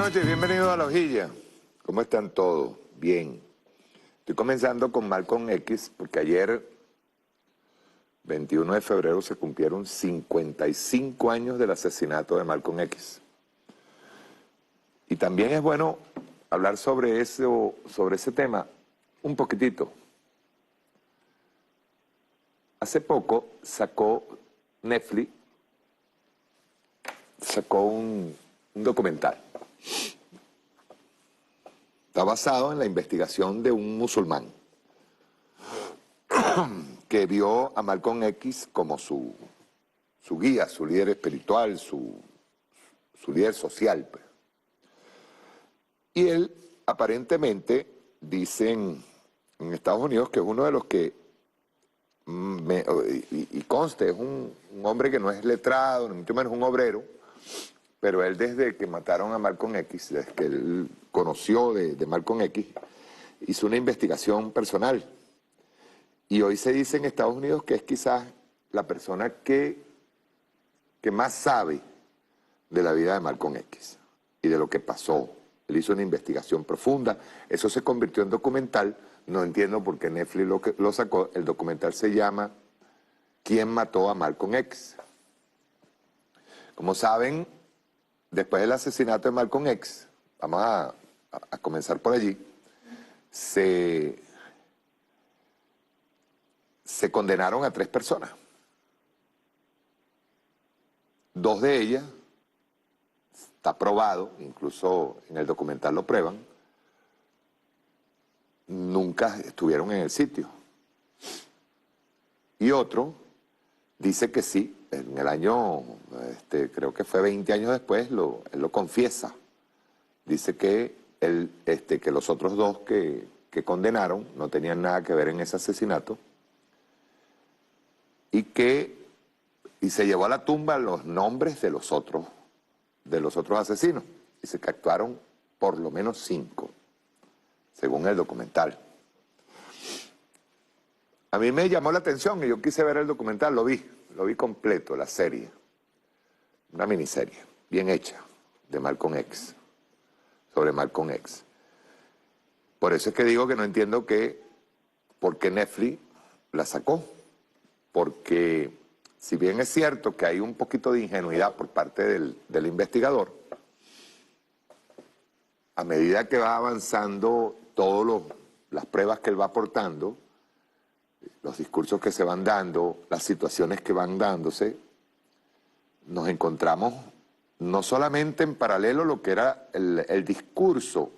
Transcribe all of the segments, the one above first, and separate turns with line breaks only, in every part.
noches, bienvenidos a La Hojilla. ¿Cómo están todos? Bien. Estoy comenzando con Malcolm X, porque ayer, 21 de febrero, se cumplieron 55 años del asesinato de Malcolm X. Y también es bueno hablar sobre ese tema un poquitito. Hace poco sacó Netflix, un documental. Está basado en la investigación de un musulmán que vio a Malcolm X como su guía, su líder espiritual, su líder social, pues. Y él, aparentemente, dicen en Estados Unidos que es uno de los que, y conste, es un hombre que no es letrado, ni mucho menos un obrero, pero él desde que mataron a Malcolm X, desde que él conoció de Malcolm X, hizo una investigación personal. Y hoy se dice en Estados Unidos que es quizás la persona que más sabe de la vida de Malcolm X y de lo que pasó. Él hizo una investigación profunda, eso se convirtió en documental. No entiendo por qué Netflix lo sacó. El documental se llama ¿Quién mató a Malcolm X? Como saben, después del asesinato de Malcolm X, vamos a comenzar por allí, se condenaron a 3 personas. 2 de ellas, está probado, incluso en el documental lo prueban, nunca estuvieron en el sitio. Y otro dice que sí, en el año, creo que fue 20 años después, él lo confiesa. Dice que que los otros 2 que condenaron no tenían nada que ver en ese asesinato y se llevó a la tumba los nombres de los otros asesinos. Dice que actuaron por lo menos 5, según el documental. A mí me llamó la atención y yo quise ver el documental, lo vi completo, la serie. Una miniserie, bien hecha, de Malcolm X, sobre Malcolm X. Por eso es que digo que no entiendo por qué Netflix la sacó. Porque si bien es cierto que hay un poquito de ingenuidad por parte del investigador, a medida que va avanzando todas las pruebas que él va aportando, los discursos que se van dando, las situaciones que van dándose, nos encontramos no solamente en paralelo lo que era el discurso,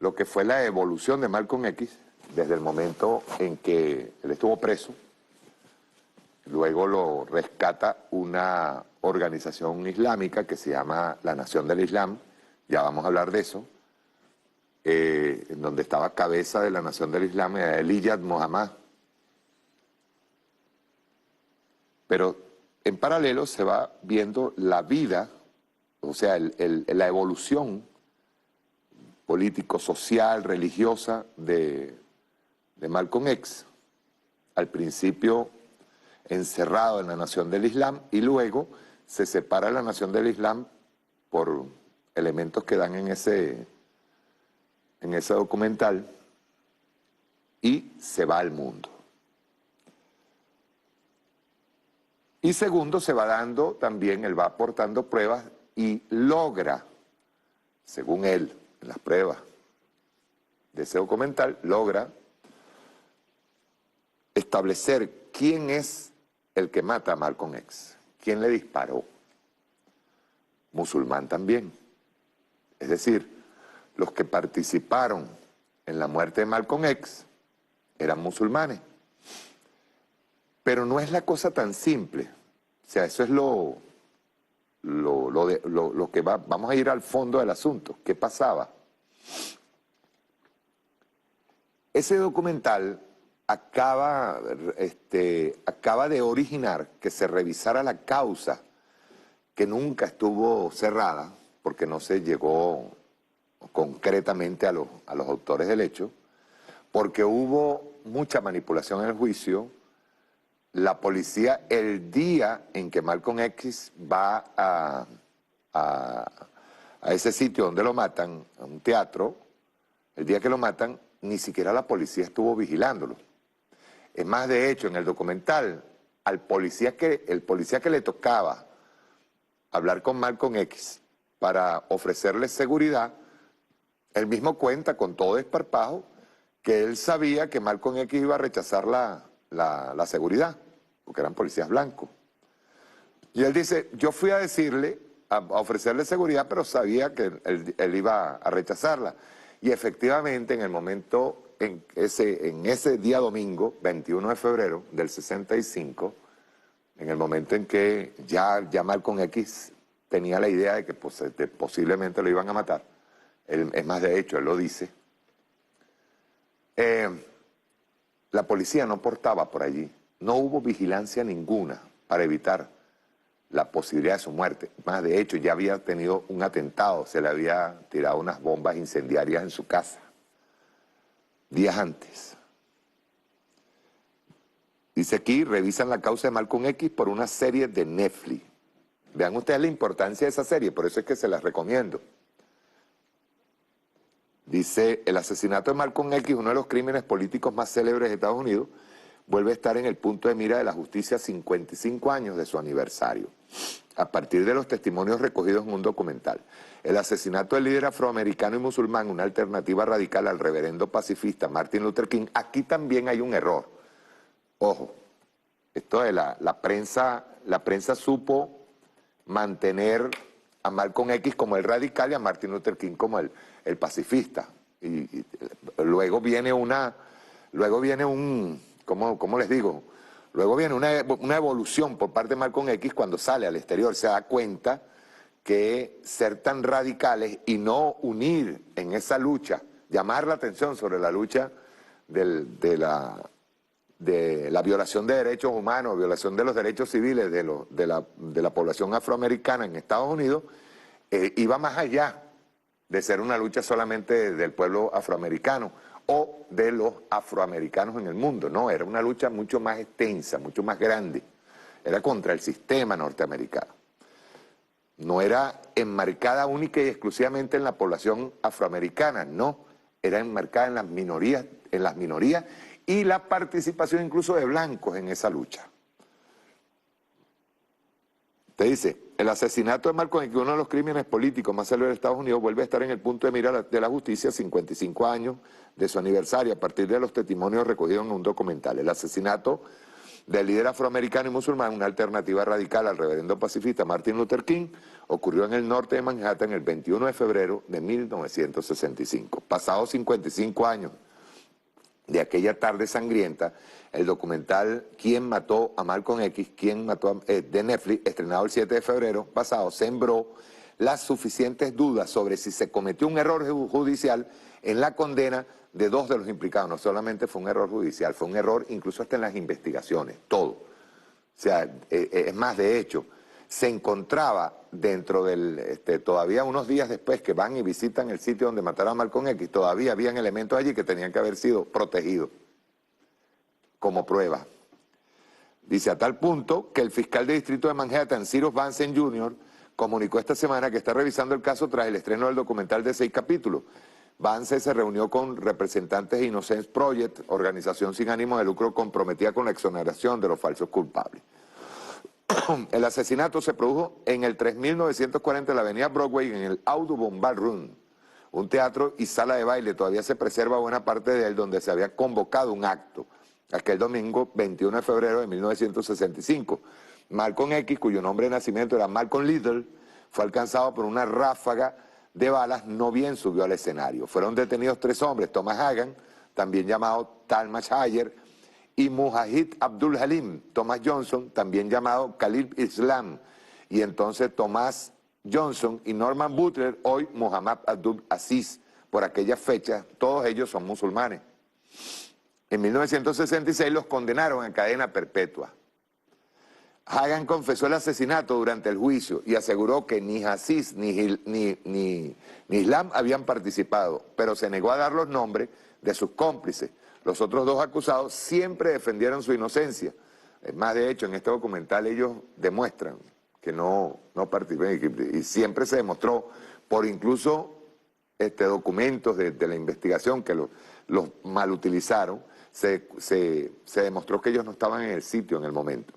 lo que fue la evolución de Malcolm X, desde el momento en que él estuvo preso, luego lo rescata una organización islámica que se llama la Nación del Islam, ya vamos a hablar de eso, en donde estaba cabeza de la Nación del Islam, el Iyad Muhammad. Pero en paralelo se va viendo la vida, o sea, la evolución político, social, religiosa de Malcolm X. Al principio encerrado en la Nación del Islam y luego se separa la Nación del Islam por elementos que dan en ese documental y se va al mundo. Y segundo, se va dando también, él va aportando pruebas y logra, según él, en las pruebas de ese documental, logra establecer quién es el que mata a Malcolm X, quién le disparó. Musulmán también. Es decir, los que participaron en la muerte de Malcolm X eran musulmanes. Pero no es la cosa tan simple. O sea, eso es lo que vamos a ir al fondo del asunto. ¿Qué pasaba? Ese documental acaba de originar que se revisara la causa que nunca estuvo cerrada, porque no se llegó concretamente a los autores del hecho, porque hubo mucha manipulación en el juicio. La policía, el día en que Malcolm X va a a ese sitio donde lo matan, a un teatro, el día que lo matan, ni siquiera la policía estuvo vigilándolo. Es más, de hecho, en el documental, el policía que le tocaba hablar con Malcolm X para ofrecerle seguridad, él mismo cuenta con todo desparpajo que él sabía que Malcolm X iba a rechazar la seguridad, porque eran policías blancos. Y él dice, yo fui a decirle, a ofrecerle seguridad, pero sabía que él iba a rechazarla. Y efectivamente, en el momento, en ese día domingo, 21 de febrero del 65, en el momento en que ya Malcolm X tenía la idea de que posiblemente lo iban a matar, es más, de hecho, él lo dice, la policía no portaba por allí, no hubo vigilancia ninguna para evitar la posibilidad de su muerte. Más, de hecho, ya había tenido un atentado, se le había tirado unas bombas incendiarias en su casa, días antes. Dice aquí, revisan la causa de Malcolm X por una serie de Netflix. Vean ustedes la importancia de esa serie, por eso es que se las recomiendo. Dice, el asesinato de Malcolm X, uno de los crímenes políticos más célebres de Estados Unidos, vuelve a estar en el punto de mira de la justicia 55 años de su aniversario, a partir de los testimonios recogidos en un documental. El asesinato del líder afroamericano y musulmán, una alternativa radical al reverendo pacifista Martin Luther King. Aquí también hay un error. Ojo, esto de la prensa supo mantener a Malcolm X como el radical y a Martin Luther King como el pacifista. Y luego viene ¿cómo les digo? Luego viene una evolución por parte de Malcolm X cuando sale al exterior, se da cuenta que ser tan radicales y no unir en esa lucha, llamar la atención sobre la lucha de la violación de derechos humanos, violación de los derechos civiles de la población afroamericana en Estados Unidos, iba más allá de ser una lucha solamente del pueblo afroamericano o de los afroamericanos en el mundo. No, era una lucha mucho más extensa, mucho más grande. Era contra el sistema norteamericano. No era enmarcada única y exclusivamente en la población afroamericana, no. Era enmarcada en las minorías y la participación incluso de blancos en esa lucha. Te dice, el asesinato de Malcolm X, uno de los crímenes políticos más célebres de Estados Unidos, vuelve a estar en el punto de mira de la justicia 55 años de su aniversario, a partir de los testimonios recogidos en un documental. El asesinato del líder afroamericano y musulmán, una alternativa radical al reverendo pacifista Martin Luther King, ocurrió en el norte de Manhattan el 21 de febrero de 1965. Pasados 55 años de aquella tarde sangrienta, el documental ¿Quién mató a Malcolm X?, de Netflix, estrenado el 7 de febrero pasado, sembró las suficientes dudas sobre si se cometió un error judicial en la condena de dos de los implicados. No solamente fue un error judicial, fue un error incluso hasta en las investigaciones, todo. O sea, es más, de hecho, se encontraba dentro del, todavía unos días después que van y visitan el sitio donde mataron a Malcolm X, todavía habían elementos allí que tenían que haber sido protegidos como prueba. Dice, a tal punto que el fiscal de distrito de Manhattan, Cyrus Vance Jr., comunicó esta semana que está revisando el caso tras el estreno del documental de 6 capítulos. Vance se reunió con representantes de Innocence Project, organización sin ánimo de lucro comprometida con la exoneración de los falsos culpables. El asesinato se produjo en el 3940 de la avenida Broadway, en el Audubon Ballroom, un teatro y sala de baile. Todavía se preserva buena parte de él, donde se había convocado un acto aquel domingo 21 de febrero de 1965. Malcolm X, cuyo nombre de nacimiento era Malcolm Little, fue alcanzado por una ráfaga de balas, no bien subió al escenario. Fueron detenidos 3 hombres, Thomas Hagan, también llamado Talmadge Hayer, y Mujahid Abdul Halim, Thomas Johnson, también llamado Khalil Islam, y entonces Thomas Johnson y Norman Butler, hoy Muhammad Abdul Aziz. Por aquella fecha, todos ellos son musulmanes. En 1966 los condenaron a cadena perpetua. Hagan confesó el asesinato durante el juicio y aseguró que ni Aziz ni Islam habían participado, pero se negó a dar los nombres de sus cómplices. Los otros 2 acusados siempre defendieron su inocencia. Es más, de hecho, en este documental ellos demuestran que no participan, y siempre se demostró por incluso documentos de la investigación que los mal utilizaron, se demostró que ellos no estaban en el sitio en el momento.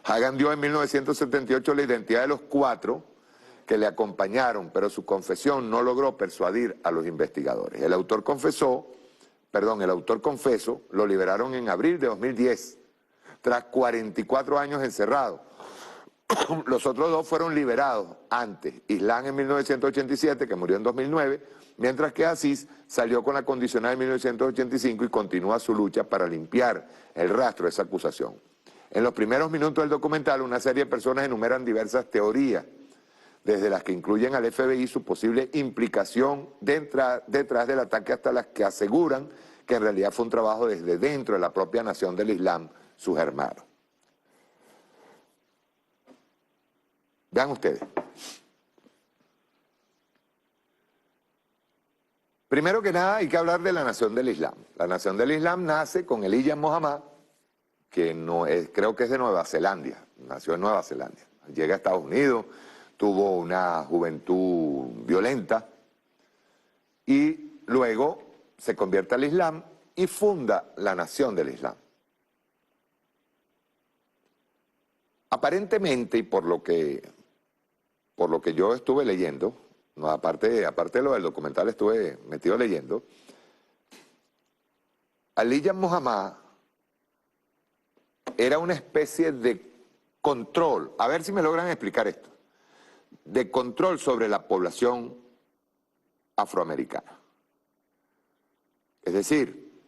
Hagan dio en 1978 la identidad de los 4 que le acompañaron, pero su confesión no logró persuadir a los investigadores. El autor confeso lo liberaron en abril de 2010, tras 44 años encerrado. Los otros 2 fueron liberados antes, Islam en 1987, que murió en 2009, mientras que Aziz salió con la condicional en 1985 y continúa su lucha para limpiar el rastro de esa acusación. En los primeros minutos del documental, una serie de personas enumeran diversas teorías, desde las que incluyen al FBI su posible implicación detrás del ataque, hasta las que aseguran que en realidad fue un trabajo desde dentro de la propia nación del Islam, sus hermanos. Vean ustedes. Primero que nada hay que hablar de la nación del Islam. La nación del Islam nace con Elijah Muhammad, que no es, creo que es de Nueva Zelanda, nació en Nueva Zelanda. Llega a Estados Unidos, tuvo una juventud violenta y luego se convierte al Islam y funda la nación del Islam. Aparentemente, y por lo que yo estuve leyendo, no, aparte de lo del documental estuve metido leyendo, Elijah Muhammad era una especie de control, a ver si me logran explicar esto, de control sobre la población afroamericana. Es decir,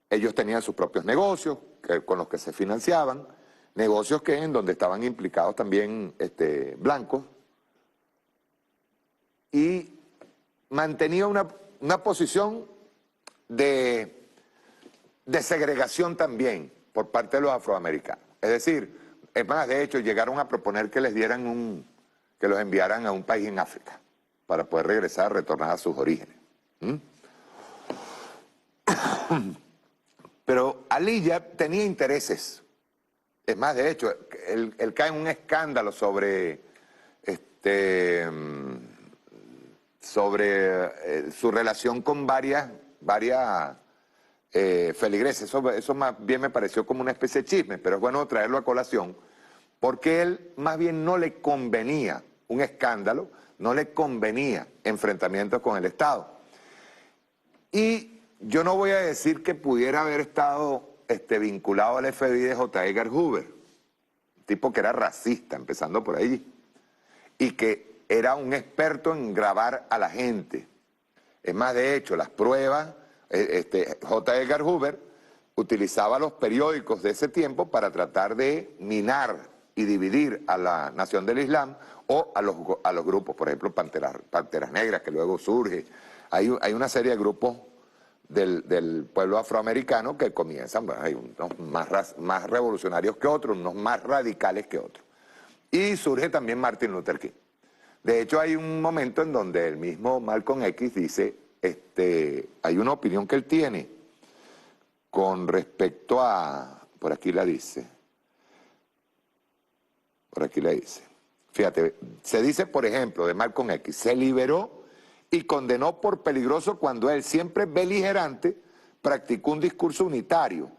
ellos tenían sus propios negocios con los que se financiaban, negocios en donde estaban implicados también blancos, y mantenía una posición de segregación también por parte de los afroamericanos. Es decir, es más, de hecho, llegaron a proponer que les dieran que los enviaran a un país en África para poder regresar, retornar a sus orígenes. Pero Elijah tenía intereses. Es más, de hecho, él cae en un escándalo sobre su relación con varias feligreses. Eso más bien me pareció como una especie de chisme, pero es bueno traerlo a colación, porque él más bien no le convenía un escándalo, no le convenía enfrentamientos con el Estado. Y yo no voy a decir que pudiera haber estado vinculado al FBI de J. Edgar Hoover, un tipo que era racista, empezando por ahí, y que era un experto en grabar a la gente. Es más, de hecho, las pruebas, J. Edgar Hoover utilizaba los periódicos de ese tiempo para tratar de minar y dividir a la nación del Islam o a los grupos, por ejemplo, Panteras Negras, que luego surge. Hay una serie de grupos del pueblo afroamericano que comienzan, bueno, hay unos más revolucionarios que otros, unos más radicales que otros. Y surge también Martin Luther King. De hecho, hay un momento en donde el mismo Malcolm X dice, hay una opinión que él tiene con respecto a, por aquí la dice, fíjate, se dice, por ejemplo, de Malcolm X, se liberó y condenó por peligroso cuando él, siempre beligerante, practicó un discurso unitario.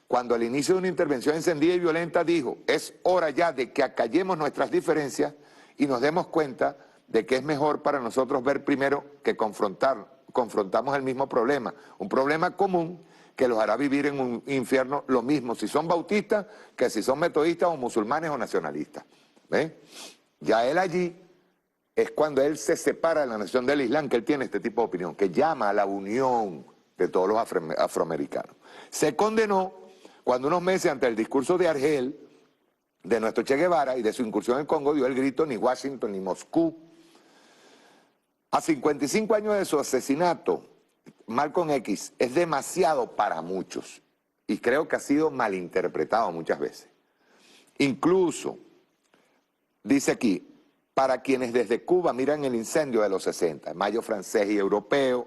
Cuando al inicio de una intervención encendida y violenta dijo, es hora ya de que acallemos nuestras diferencias y nos demos cuenta de que es mejor para nosotros ver primero que confrontamos el mismo problema, un problema común que los hará vivir en un infierno lo mismo si son bautistas que si son metodistas o musulmanes o nacionalistas. ¿Ven? Ya él allí es cuando él se separa de la nación del Islam que él tiene este tipo de opinión, que llama a la unión de todos los afroamericanos. Se condenó cuando unos meses antes del discurso de Argel, de nuestro Che Guevara y de su incursión en Congo, dio el grito ni Washington ni Moscú. A 55 años de su asesinato, Malcolm X es demasiado para muchos y creo que ha sido malinterpretado muchas veces. Incluso, dice aquí, para quienes desde Cuba miran el incendio de los 60, Mayo francés y europeo,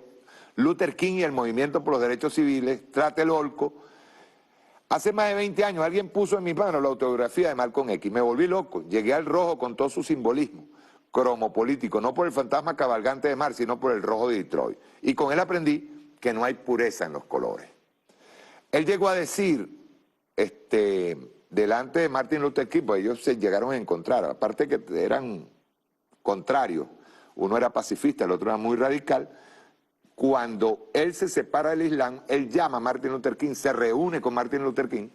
Luther King y el movimiento por los derechos civiles, Tlatelolco. Hace más de 20 años alguien puso en mis manos la autobiografía de Malcolm X, me volví loco, llegué al rojo con todo su simbolismo, cromopolítico, no por el fantasma cabalgante de Marx, sino por el rojo de Detroit. Y con él aprendí que no hay pureza en los colores. Él llegó a decir, delante de Martin Luther King, pues ellos se llegaron a encontrar, aparte que eran contrarios, uno era pacifista, el otro era muy radical. Cuando él se separa del Islam, él llama a Martin Luther King, se reúne con Martin Luther King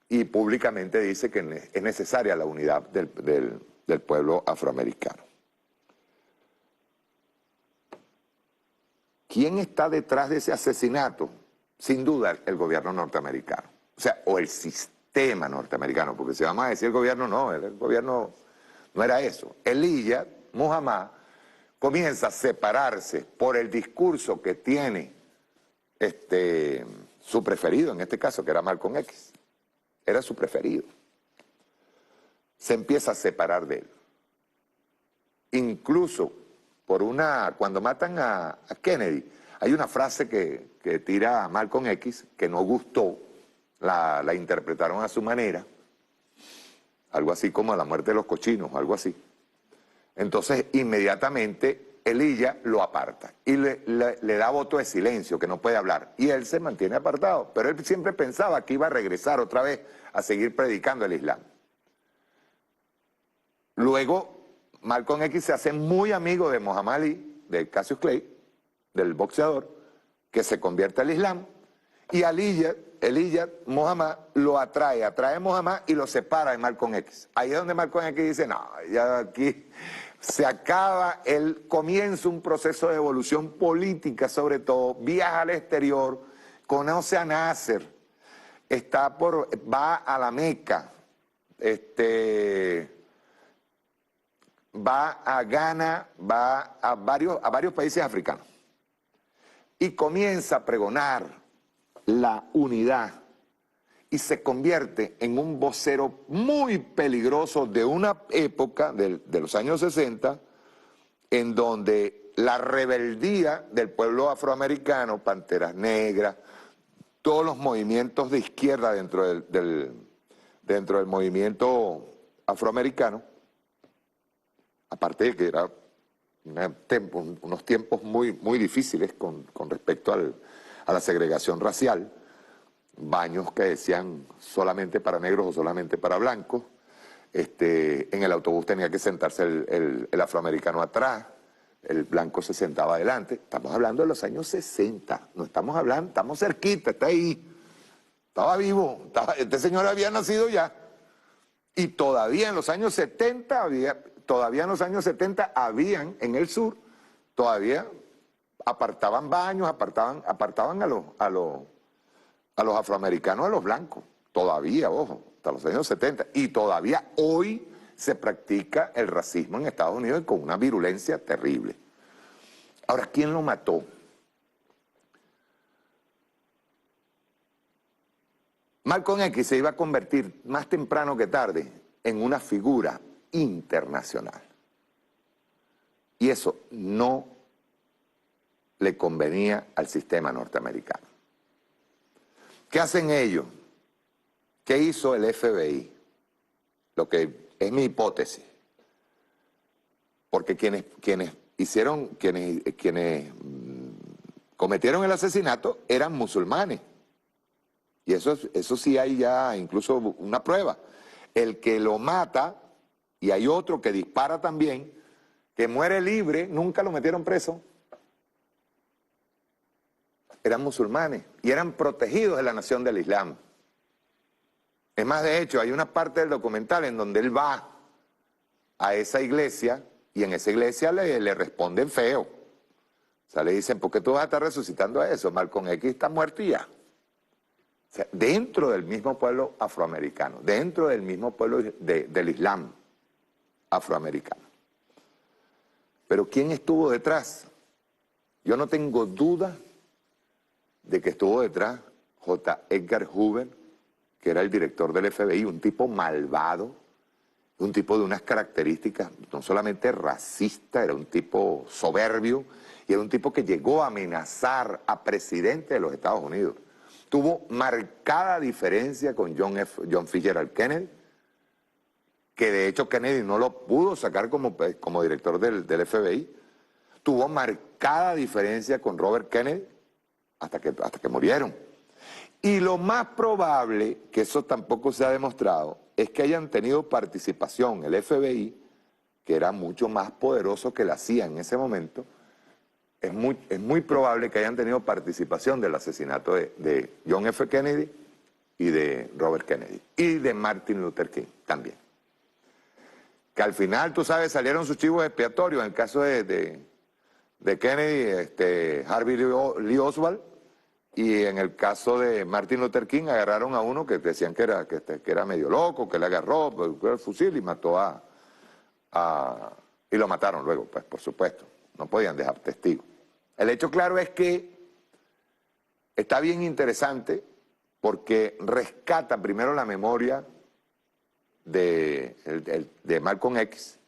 y públicamente dice que es necesaria la unidad del pueblo afroamericano. ¿Quién está detrás de ese asesinato? Sin duda el gobierno norteamericano, o sea, o el sistema norteamericano, porque si vamos a decir el gobierno no era eso. Elijah Muhammad comienza a separarse por el discurso que tiene su preferido, en este caso, que era Malcolm X. Era su preferido. Se empieza a separar de él. Incluso cuando matan a Kennedy, hay una frase que tira a Malcolm X que no gustó, la interpretaron a su manera, algo así como a la muerte de los cochinos, algo así. Entonces, inmediatamente, Elijah lo aparta y le da voto de silencio, que no puede hablar. Y él se mantiene apartado, pero él siempre pensaba que iba a regresar otra vez a seguir predicando el Islam. Luego, Malcolm X se hace muy amigo de Muhammad Ali, de Cassius Clay, del boxeador, que se convierte al Islam, y Elijah Muhammad lo atrae a Muhammad y lo separa de Malcolm X. Ahí es donde Malcolm X dice, no, ya aquí se acaba, él comienza un proceso de evolución política, sobre todo, viaja al exterior, conoce a Nasser, va a la Meca, va a Ghana, va a varios países africanos y comienza a pregonar la unidad y se convierte en un vocero muy peligroso de una época de los años 60 en donde la rebeldía del pueblo afroamericano, Panteras Negras, todos los movimientos de izquierda dentro del movimiento afroamericano, aparte de que era unos tiempos muy difíciles con respecto a la segregación racial, baños que decían solamente para negros o solamente para blancos, en el autobús tenía que sentarse el afroamericano atrás, el blanco se sentaba adelante. Estamos hablando de los años 60, no estamos hablando, estamos cerquita, está ahí, estaba vivo, este señor había nacido ya. Y todavía en los años 70 habían en el sur, todavía apartaban baños, apartaban a los afroamericanos, a los blancos, todavía, ojo, hasta los años 70, y todavía hoy se practica el racismo en Estados Unidos con una virulencia terrible. Ahora, ¿quién lo mató? Malcolm X se iba a convertir más temprano que tarde en una figura internacional. Y eso no le convenía al sistema norteamericano. ¿Qué hacen ellos? ¿Qué hizo el FBI? Lo que es mi hipótesis. Porque quienes cometieron el asesinato eran musulmanes. Y eso sí hay ya incluso una prueba. El que lo mata, y hay otro que dispara también, que muere libre, nunca lo metieron preso. Eran musulmanes y eran protegidos de la nación del Islam. Es más, de hecho, hay una parte del documental en donde él va a esa iglesia y en esa iglesia le responden feo. O sea, le dicen, ¿por qué tú vas a estar resucitando a eso? Malcolm X está muerto y ya. O sea, dentro del mismo pueblo afroamericano, dentro del mismo pueblo del Islam afroamericano. Pero ¿quién estuvo detrás? Yo no tengo duda de que estuvo detrás J. Edgar Hoover, que era el director del FBI, un tipo malvado, un tipo de unas características no solamente racista, era un tipo soberbio, y era un tipo que llegó a amenazar a presidente de los Estados Unidos. Tuvo marcada diferencia con John Fitzgerald Kennedy, que de hecho Kennedy no lo pudo sacar como director del FBI, tuvo marcada diferencia con Robert Kennedy hasta que murieron. Y lo más probable, que eso tampoco se ha demostrado, es que hayan tenido participación el FBI, que era mucho más poderoso que la CIA en ese momento. Es muy probable que hayan tenido participación del asesinato de John F. Kennedy y de Robert Kennedy, y de Martin Luther King también. Que al final, tú sabes, salieron sus chivos expiatorios. En el caso de Kennedy, Harvey Lee Oswald, y en el caso de Martin Luther King agarraron a uno que decían que era medio loco, que le agarró el fusil y mató y lo mataron luego, pues por supuesto, no podían dejar testigos. El hecho claro es que está bien interesante porque rescata primero la memoria de Malcolm X.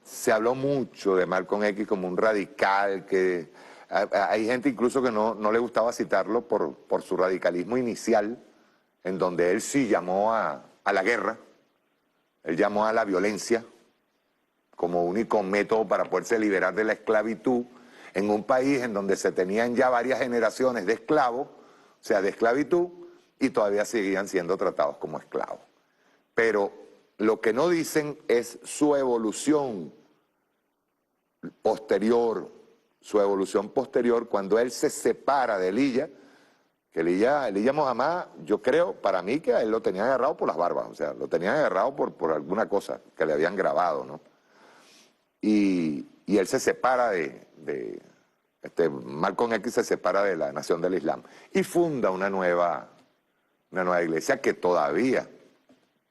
Se habló mucho de Malcolm X como un radical, que hay gente incluso que no le gustaba citarlo por su radicalismo inicial, en donde él sí llamó a la guerra, él llamó a la violencia como único método para poderse liberar de la esclavitud en un país en donde se tenían ya varias generaciones de esclavos, o sea, de esclavitud, y todavía seguían siendo tratados como esclavos. Pero lo que no dicen es su evolución posterior, cuando él se separa de Elijah, que Elijah Muhammad, yo creo, para mí que a él lo tenían agarrado por las barbas, o sea, lo tenían agarrado por alguna cosa que le habían grabado, ¿no? Y él se separa Malcolm X se separa de la Nación del Islam y funda una nueva iglesia que todavía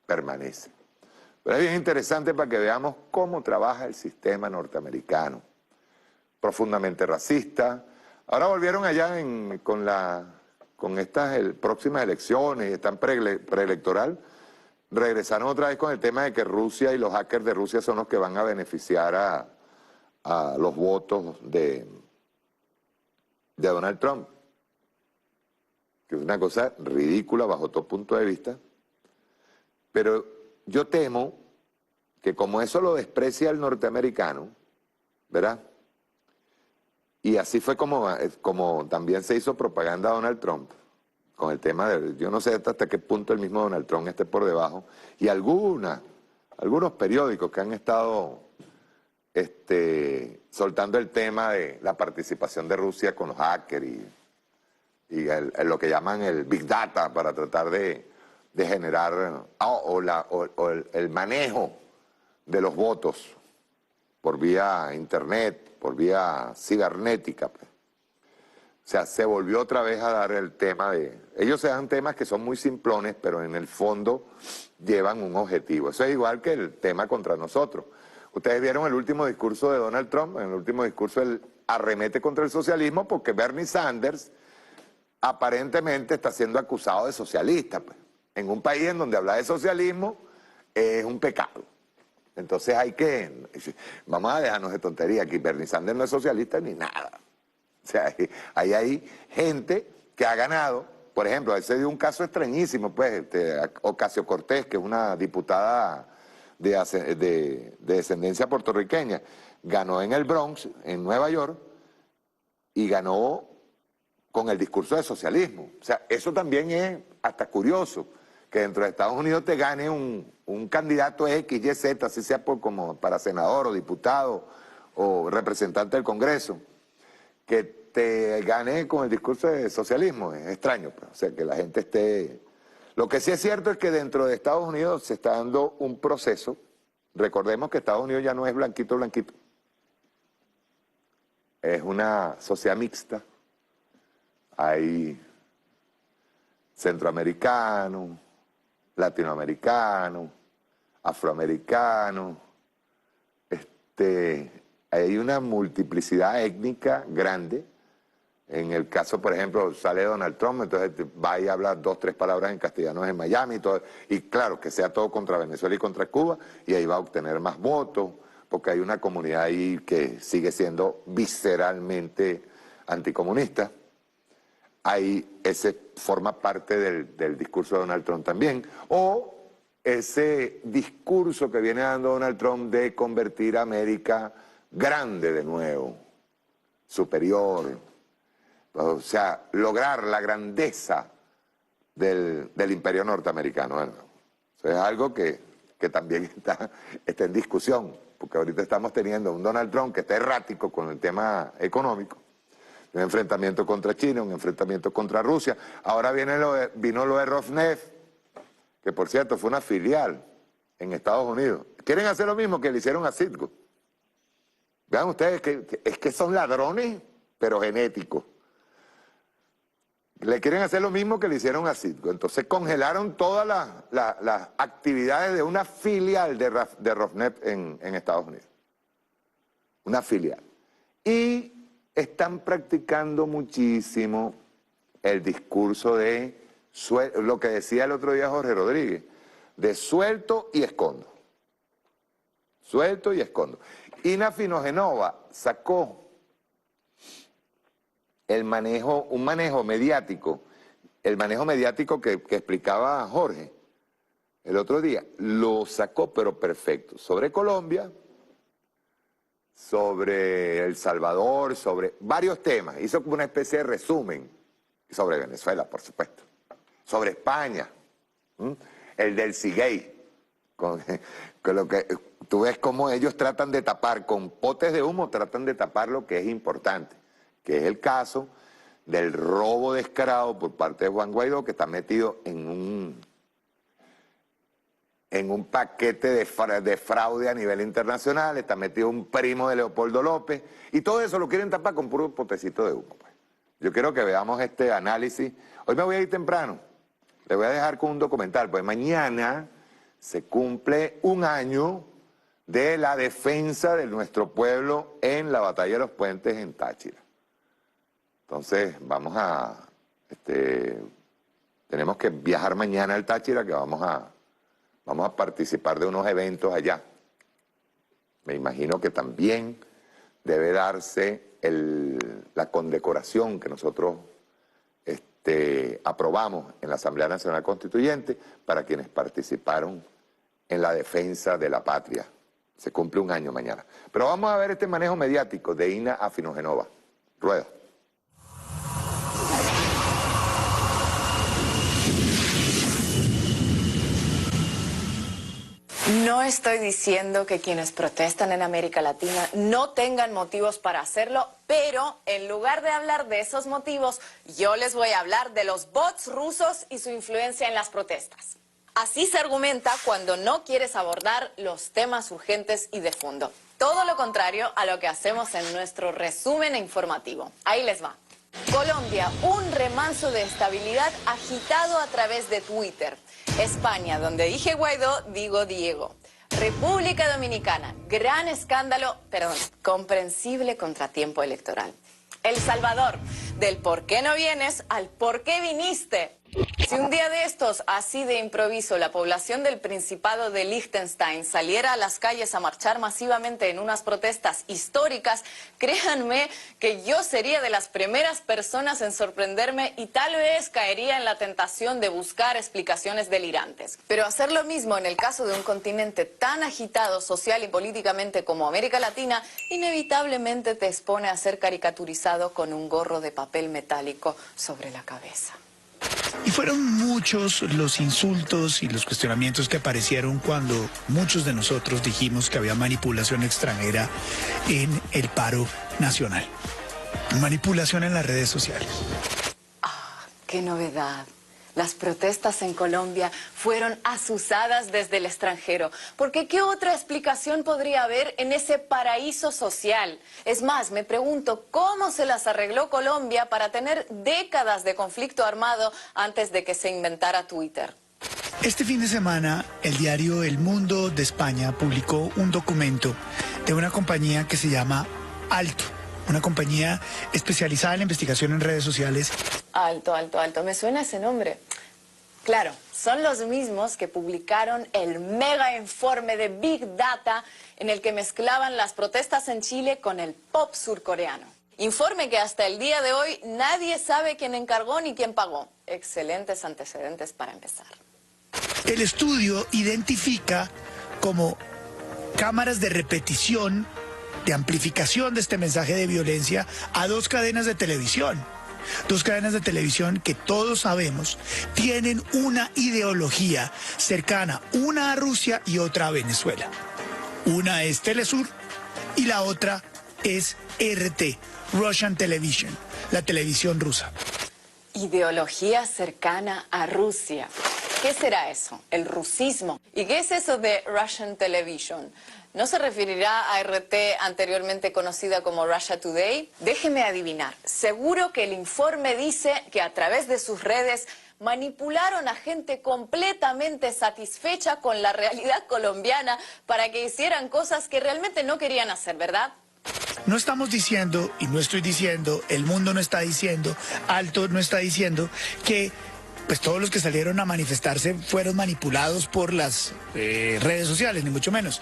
permanece. Pero es bien interesante para que veamos cómo trabaja el sistema norteamericano, profundamente racista. Ahora volvieron allá con estas próximas elecciones, están preelectoral, regresaron otra vez con el tema de que Rusia y los hackers de Rusia son los que van a beneficiar a los votos de Donald Trump, que es una cosa ridícula bajo todo punto de vista, pero yo temo que como eso lo desprecia el norteamericano, ¿verdad? Y así fue como también se hizo propaganda a Donald Trump, con el tema yo no sé hasta qué punto el mismo Donald Trump esté por debajo, y algunos periódicos que han estado soltando el tema de la participación de Rusia con los hackers y lo que llaman el Big Data para tratar de generar el manejo de los votos por vía internet, por vía cibernética. Pues. O sea, se volvió otra vez a dar el tema ellos se dan temas que son muy simplones, pero en el fondo llevan un objetivo. Eso es igual que el tema contra nosotros. Ustedes vieron el último discurso de Donald Trump, en el último discurso él arremete contra el socialismo porque Bernie Sanders aparentemente está siendo acusado de socialista. Pues. En un país en donde hablar de socialismo es un pecado. Entonces vamos a dejarnos de tontería, aquí Bernie Sanders no es socialista ni nada. O sea, ahí hay gente que ha ganado, por ejemplo, ese dio un caso extrañísimo, pues, Ocasio-Cortez, que es una diputada de descendencia puertorriqueña, ganó en el Bronx, en Nueva York, y ganó con el discurso de socialismo. O sea, eso también es hasta curioso, que dentro de Estados Unidos te gane un candidato X, Y, Z, así sea como para senador o diputado o representante del Congreso, que te gane con el discurso de socialismo. Es extraño, pues. O sea, que la gente esté... Lo que sí es cierto es que dentro de Estados Unidos se está dando un proceso. Recordemos que Estados Unidos ya no es blanquito, blanquito. Es una sociedad mixta. Hay centroamericanos, latinoamericanos, afroamericanos. Hay una multiplicidad étnica grande. En el caso, por ejemplo, sale Donald Trump, entonces va y habla 2, 3 palabras en castellano en Miami, y claro, que sea todo contra Venezuela y contra Cuba, y ahí va a obtener más votos, porque hay una comunidad ahí que sigue siendo visceralmente anticomunista. Ahí ese forma parte del discurso de Donald Trump también. O ese discurso que viene dando Donald Trump de convertir a América grande de nuevo, superior, o sea, lograr la grandeza del imperio norteamericano. Bueno, eso es algo que también está en discusión, porque ahorita estamos teniendo un Donald Trump que está errático con el tema económico, un enfrentamiento contra China, un enfrentamiento contra Rusia. Ahora vino lo de Rosneft, que por cierto fue una filial en Estados Unidos. Quieren hacer lo mismo que le hicieron a Citgo. Vean ustedes que es que son ladrones, pero genéticos. Le quieren hacer lo mismo que le hicieron a Citgo. Entonces congelaron todas las actividades de una filial de Rosneft en Estados Unidos. Una filial. Y están practicando muchísimo el discurso de lo que decía el otro día Jorge Rodríguez, de suelto y escondo. Suelto y escondo. Ina Finogenova sacó un manejo mediático, el manejo mediático que explicaba Jorge el otro día, lo sacó pero perfecto, sobre Colombia, sobre El Salvador, sobre varios temas, hizo como una especie de resumen, sobre Venezuela, por supuesto, sobre España, el del Siguey, con lo que tú ves cómo ellos tratan de tapar, con potes de humo tratan de tapar lo que es importante, que es el caso del robo descarado por parte de Juan Guaidó, que está metido en un paquete de fraude a nivel internacional, está metido un primo de Leopoldo López, y todo eso lo quieren tapar con puro potecito de humo. Pues. Yo quiero que veamos este análisis. Hoy me voy a ir temprano, le voy a dejar con un documental, pues mañana se cumple un año de la defensa de nuestro pueblo en la Batalla de los Puentes en Táchira. Entonces, tenemos que viajar mañana al Táchira, que vamos a participar de unos eventos allá. Me imagino que también debe darse la condecoración que nosotros aprobamos en la Asamblea Nacional Constituyente para quienes participaron en la defensa de la patria. Se cumple un año mañana. Pero vamos a ver este manejo mediático de Ina Finogenova. Rueda.
No estoy diciendo que quienes protestan en América Latina no tengan motivos para hacerlo, pero en lugar de hablar de esos motivos, yo les voy a hablar de los bots rusos y su influencia en las protestas. Así se argumenta cuando no quieres abordar los temas urgentes y de fondo. Todo lo contrario a lo que hacemos en nuestro resumen informativo. Ahí les va. Colombia, un remanso de estabilidad agitado a través de Twitter. España, donde dije Guaidó, digo Diego. República Dominicana, gran escándalo, comprensible contratiempo electoral. El Salvador, del por qué no vienes al por qué viniste. Si un día de estos, así de improviso, la población del Principado de Liechtenstein saliera a las calles a marchar masivamente en unas protestas históricas, créanme que yo sería de las primeras personas en sorprenderme y tal vez caería en la tentación de buscar explicaciones delirantes. Pero hacer lo mismo en el caso de un continente tan agitado social y políticamente como América Latina, inevitablemente te expone a ser caricaturizado con un gorro de papel metálico sobre la cabeza.
Y fueron muchos los insultos y los cuestionamientos que aparecieron cuando muchos de nosotros dijimos que había manipulación extranjera en el paro nacional. Manipulación en las redes sociales.
¡Ah, qué novedad! Las protestas en Colombia fueron azuzadas desde el extranjero, porque ¿qué otra explicación podría haber en ese paraíso social? Es más, me pregunto cómo se las arregló Colombia para tener décadas de conflicto armado antes de que se inventara Twitter.
Este fin de semana, el diario El Mundo de España publicó un documento de una compañía que se llama Alto, una compañía especializada en la investigación en redes sociales.
Alto, alto, alto. Me suena ese nombre. Claro, son los mismos que publicaron el mega informe de Big Data en el que mezclaban las protestas en Chile con el pop surcoreano. Informe que hasta el día de hoy nadie sabe quién encargó ni quién pagó. Excelentes antecedentes para empezar.
El estudio identifica como cámaras de repetición, de amplificación de este mensaje de violencia a dos cadenas de televisión. Dos cadenas de televisión que todos sabemos tienen una ideología cercana, una a Rusia y otra a Venezuela. Una es Telesur y la otra es RT, Russian Television, la televisión rusa.
Ideología cercana a Rusia. ¿Qué será eso? El rusismo. ¿Y qué es eso de Russian Television? ¿No se referirá a RT, anteriormente conocida como Russia Today? Déjeme adivinar. Seguro que el informe dice que a través de sus redes manipularon a gente completamente satisfecha con la realidad colombiana para que hicieran cosas que realmente no querían hacer, ¿verdad?
No estamos diciendo, y no estoy diciendo, el mundo no está diciendo, Alto no está diciendo que pues todos los que salieron a manifestarse fueron manipulados por las redes sociales, ni mucho menos.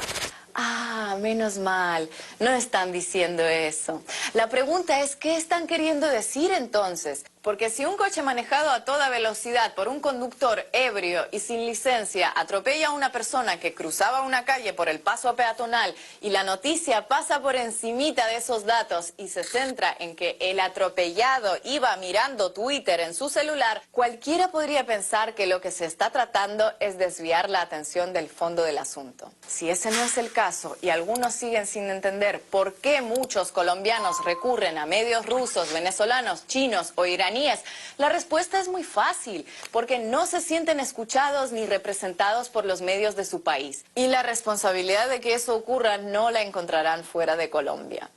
Ah, menos mal, no están diciendo eso. La pregunta es, ¿qué están queriendo decir entonces? Porque si un coche manejado a toda velocidad por un conductor ebrio y sin licencia atropella a una persona que cruzaba una calle por el paso peatonal y la noticia pasa por encimita de esos datos y se centra en que el atropellado iba mirando Twitter en su celular, cualquiera podría pensar que lo que se está tratando es desviar la atención del fondo del asunto. Si ese no es el caso y algunos siguen sin entender por qué muchos colombianos recurren a medios rusos, venezolanos, chinos o iraníes, la respuesta es muy fácil, porque no se sienten escuchados ni representados por los medios de su país. Y la responsabilidad de que eso ocurra no la encontrarán fuera de Colombia.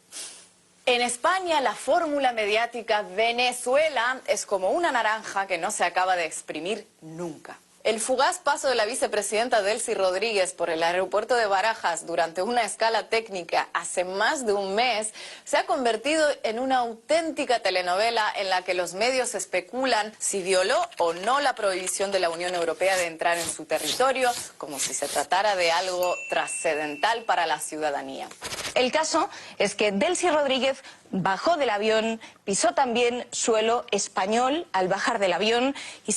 En España, la fórmula mediática Venezuela es como una naranja que no se acaba de exprimir nunca. El fugaz paso de la vicepresidenta Delcy Rodríguez por el aeropuerto de Barajas durante una escala técnica hace más de un mes se ha convertido en una auténtica telenovela en la que los medios especulan si violó o no la prohibición de la Unión Europea de entrar en su territorio, como si se tratara de algo trascendental para la ciudadanía.
El caso es que Delcy Rodríguez bajó del avión, pisó también suelo español al bajar del avión y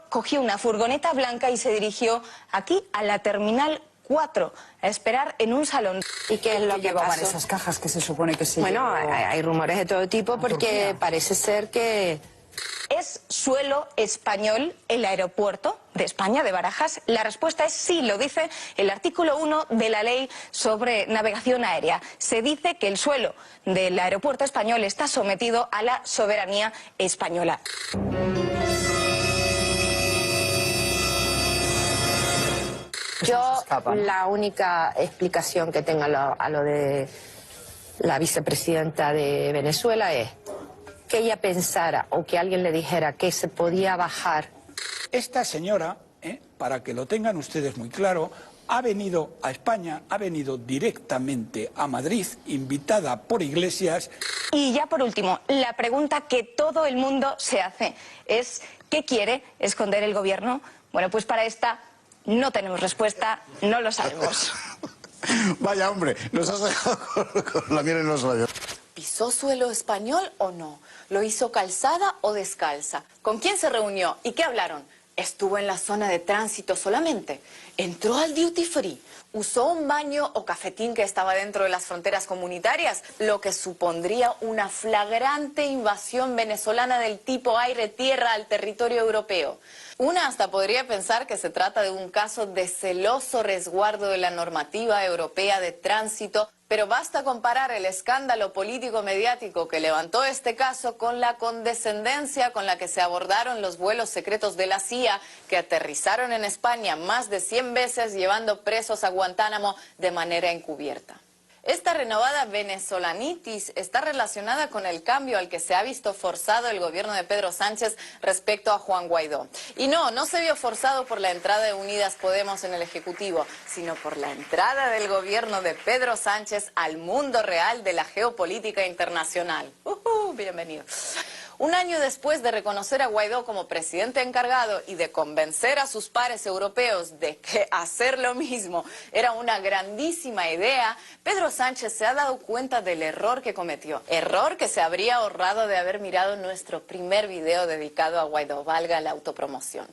cogió una furgoneta blanca y se dirigió aquí a la Terminal 4 a esperar en un salón.
¿Y qué es lo que
llevaban
pasó?
esas cajas que se supone que se
Bueno,
llevó
hay rumores de todo tipo porque
Turquía?
parece ser que...
¿Es suelo español el aeropuerto de España, de Barajas? La respuesta es sí, lo dice el artículo 1 de la ley sobre navegación aérea. Se dice que el suelo del aeropuerto español está sometido a la soberanía española.
Yo
escapan.
la única explicación que tengo a lo de la vicepresidenta de Venezuela es que ella pensara o que alguien le dijera que se podía bajar.
Esta señora, para que lo tengan ustedes muy claro, ha venido a España, ha venido directamente a Madrid, invitada por Iglesias.
Y ya por último, la pregunta que todo el mundo se hace es ¿qué quiere esconder el gobierno? Bueno, pues para esta no tenemos respuesta, no lo sabemos.
Vaya hombre, nos has dejado con la miel en los labios.
¿Pisó suelo español o no? ¿Lo hizo calzada o descalza? ¿Con quién se reunió y qué hablaron? ¿Estuvo en la zona de tránsito solamente? ¿Entró al duty free? ¿Usó un baño o cafetín que estaba dentro de las fronteras comunitarias? Lo que supondría una flagrante invasión venezolana del tipo aire-tierra al territorio europeo. Una hasta podría pensar que se trata de un caso de celoso resguardo de la normativa europea de tránsito, pero basta comparar el escándalo político-mediático que levantó este caso con la condescendencia con la que se abordaron los vuelos secretos de la CIA que aterrizaron en España más de 100 veces llevando presos a Guantánamo de manera encubierta. Esta renovada venezolanitis está relacionada con el cambio al que se ha visto forzado el gobierno de Pedro Sánchez respecto a Juan Guaidó. Y no se vio forzado por la entrada de Unidas Podemos en el Ejecutivo, sino por la entrada del gobierno de Pedro Sánchez al mundo real de la geopolítica internacional. Bienvenido. Un año después de reconocer a Guaidó como presidente encargado y de convencer a sus pares europeos de que hacer lo mismo era una grandísima idea, Pedro Sánchez se ha dado cuenta del error que cometió. Error que se habría ahorrado de haber mirado nuestro primer video dedicado a Guaidó, valga la autopromoción.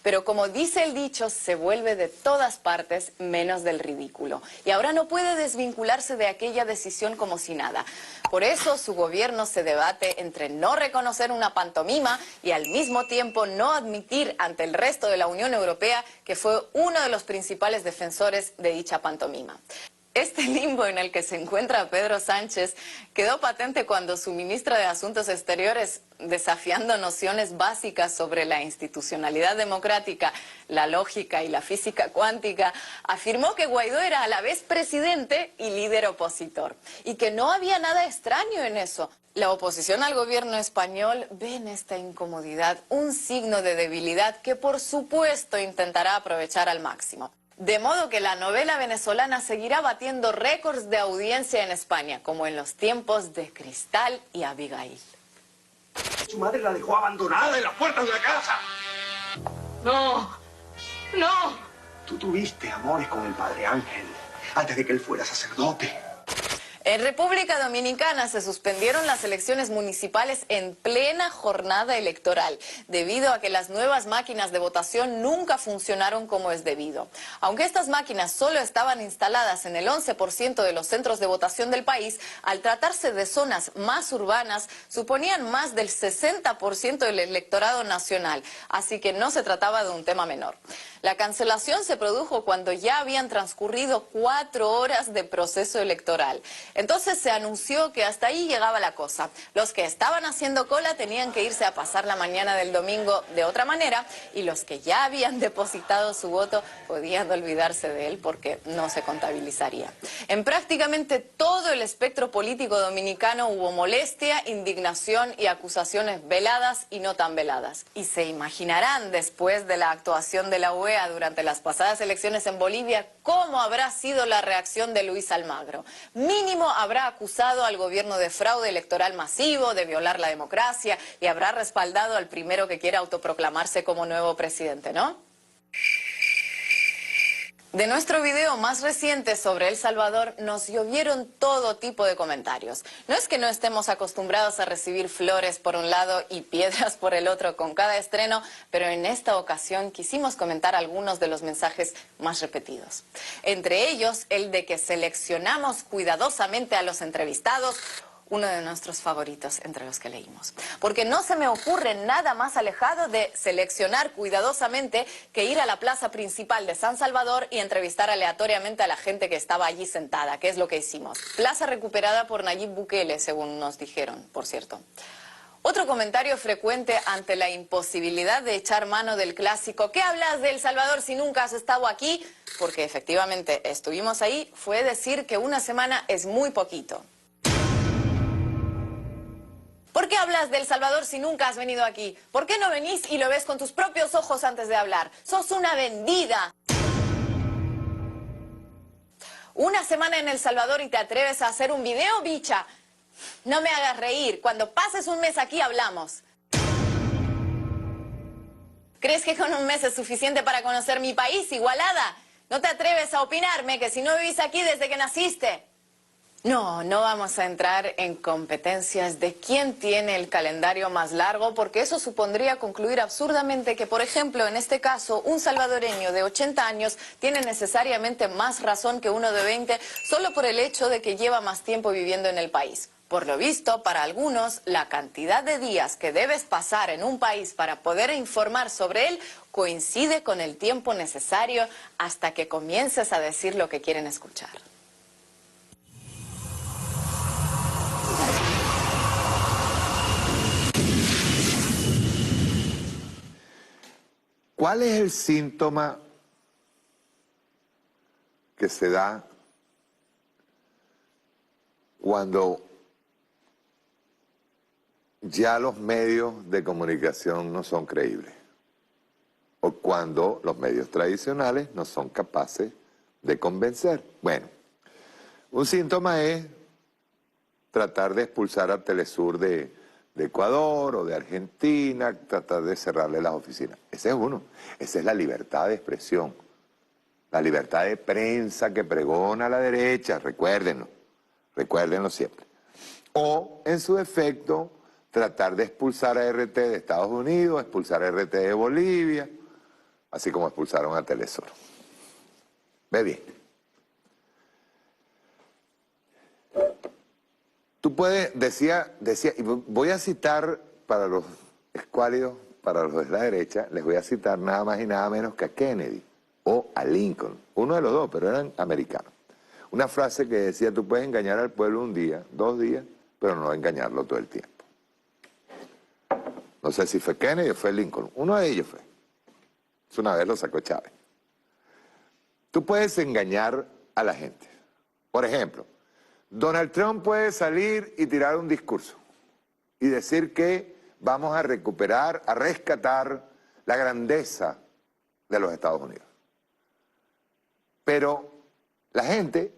Pero como dice el dicho, se vuelve de todas partes menos del ridículo. Y ahora no puede desvincularse de aquella decisión como si nada. Por eso su gobierno se debate entre no reconocer una pantomima y al mismo tiempo no admitir ante el resto de la Unión Europea que fue uno de los principales defensores de dicha pantomima. Este limbo en el que se encuentra Pedro Sánchez quedó patente cuando su ministra de Asuntos Exteriores, desafiando nociones básicas sobre la institucionalidad democrática, la lógica y la física cuántica, afirmó que Guaidó era a la vez presidente y líder opositor, y que no había nada extraño en eso. La oposición al gobierno español ve en esta incomodidad un signo de debilidad que por supuesto intentará aprovechar al máximo. De modo que la novela venezolana seguirá batiendo récords de audiencia en España, como en los tiempos de Cristal y Abigail.
Su madre la dejó abandonada en las puertas de la casa.
No, no.
Tú tuviste amores con el padre Ángel antes de que él fuera sacerdote.
En República Dominicana se suspendieron las elecciones municipales en plena jornada electoral, debido a que las nuevas máquinas de votación nunca funcionaron como es debido. Aunque estas máquinas solo estaban instaladas en el 11% de los centros de votación del país, al tratarse de zonas más urbanas, suponían más del 60% del electorado nacional, así que no se trataba de un tema menor. La cancelación se produjo cuando ya habían transcurrido 4 horas de proceso electoral. Entonces se anunció que hasta ahí llegaba la cosa. Los que estaban haciendo cola tenían que irse a pasar la mañana del domingo de otra manera, y los que ya habían depositado su voto podían olvidarse de él porque no se contabilizaría. En prácticamente todo el espectro político dominicano hubo molestia, indignación y acusaciones veladas y no tan veladas. Y se imaginarán, después de la actuación de la UE durante las pasadas elecciones en Bolivia, cómo habrá sido la reacción de Luis Almagro. Mínimo habrá acusado al gobierno de fraude electoral masivo, de violar la democracia, y habrá respaldado al primero que quiera autoproclamarse como nuevo presidente, ¿no? De nuestro video más reciente sobre El Salvador nos llovieron todo tipo de comentarios. No es que no estemos acostumbrados a recibir flores por un lado y piedras por el otro con cada estreno, pero en esta ocasión quisimos comentar algunos de los mensajes más repetidos. Entre ellos, el de que seleccionamos cuidadosamente a los entrevistados, uno de nuestros favoritos entre los que leímos. Porque no se me ocurre nada más alejado de seleccionar cuidadosamente que ir a la plaza principal de San Salvador y entrevistar aleatoriamente a la gente que estaba allí sentada, que es lo que hicimos. Plaza recuperada por Nayib Bukele, según nos dijeron, por cierto. Otro comentario frecuente ante la imposibilidad de echar mano del clásico "¿Qué hablas de El Salvador si nunca has estado aquí?", porque efectivamente estuvimos ahí, fue decir que una semana es muy poquito. ¿Por qué hablas de El Salvador si nunca has venido aquí? ¿Por qué no venís y lo ves con tus propios ojos antes de hablar? ¡Sos una vendida! Una semana en El Salvador y te atreves a hacer un video, bicha. No me hagas reír. Cuando pases un mes aquí hablamos. ¿Crees que con un mes es suficiente para conocer mi país, igualada? No te atreves a opinarme que si no vivís aquí desde que naciste. No, no vamos a entrar en competencias de quién tiene el calendario más largo, porque eso supondría concluir absurdamente que, por ejemplo, en este caso, un salvadoreño de 80 años tiene necesariamente más razón que uno de 20 solo por el hecho de que lleva más tiempo viviendo en el país. Por lo visto, para algunos, la cantidad de días que debes pasar en un país para poder informar sobre él coincide con el tiempo necesario hasta que comiences a decir lo que quieren escuchar.
¿Cuál es el síntoma que se da cuando ya los medios de comunicación no son creíbles? O cuando los medios tradicionales no son capaces de convencer. Bueno, un síntoma es tratar de expulsar a Telesur de Ecuador o de Argentina, tratar de cerrarle las oficinas. Ese es uno. Esa es la libertad de expresión. La libertad de prensa que pregona la derecha, recuérdenlo siempre. O, en su efecto, tratar de expulsar a RT de Estados Unidos, expulsar a RT de Bolivia, así como expulsaron a Telesur. Ve bien. Tú puedes, decía, y voy a citar para los escuálidos, para los de la derecha, les voy a citar nada más y nada menos que a Kennedy o a Lincoln, uno de los dos, pero eran americanos. Una frase que decía, tú puedes engañar al pueblo un día, 2 días, pero no engañarlo todo el tiempo. No sé si fue Kennedy o fue Lincoln, uno de ellos fue. Eso una vez lo sacó Chávez. Tú puedes engañar a la gente. Por ejemplo, Donald Trump puede salir y tirar un discurso y decir que vamos a recuperar, a rescatar la grandeza de los Estados Unidos. Pero la gente,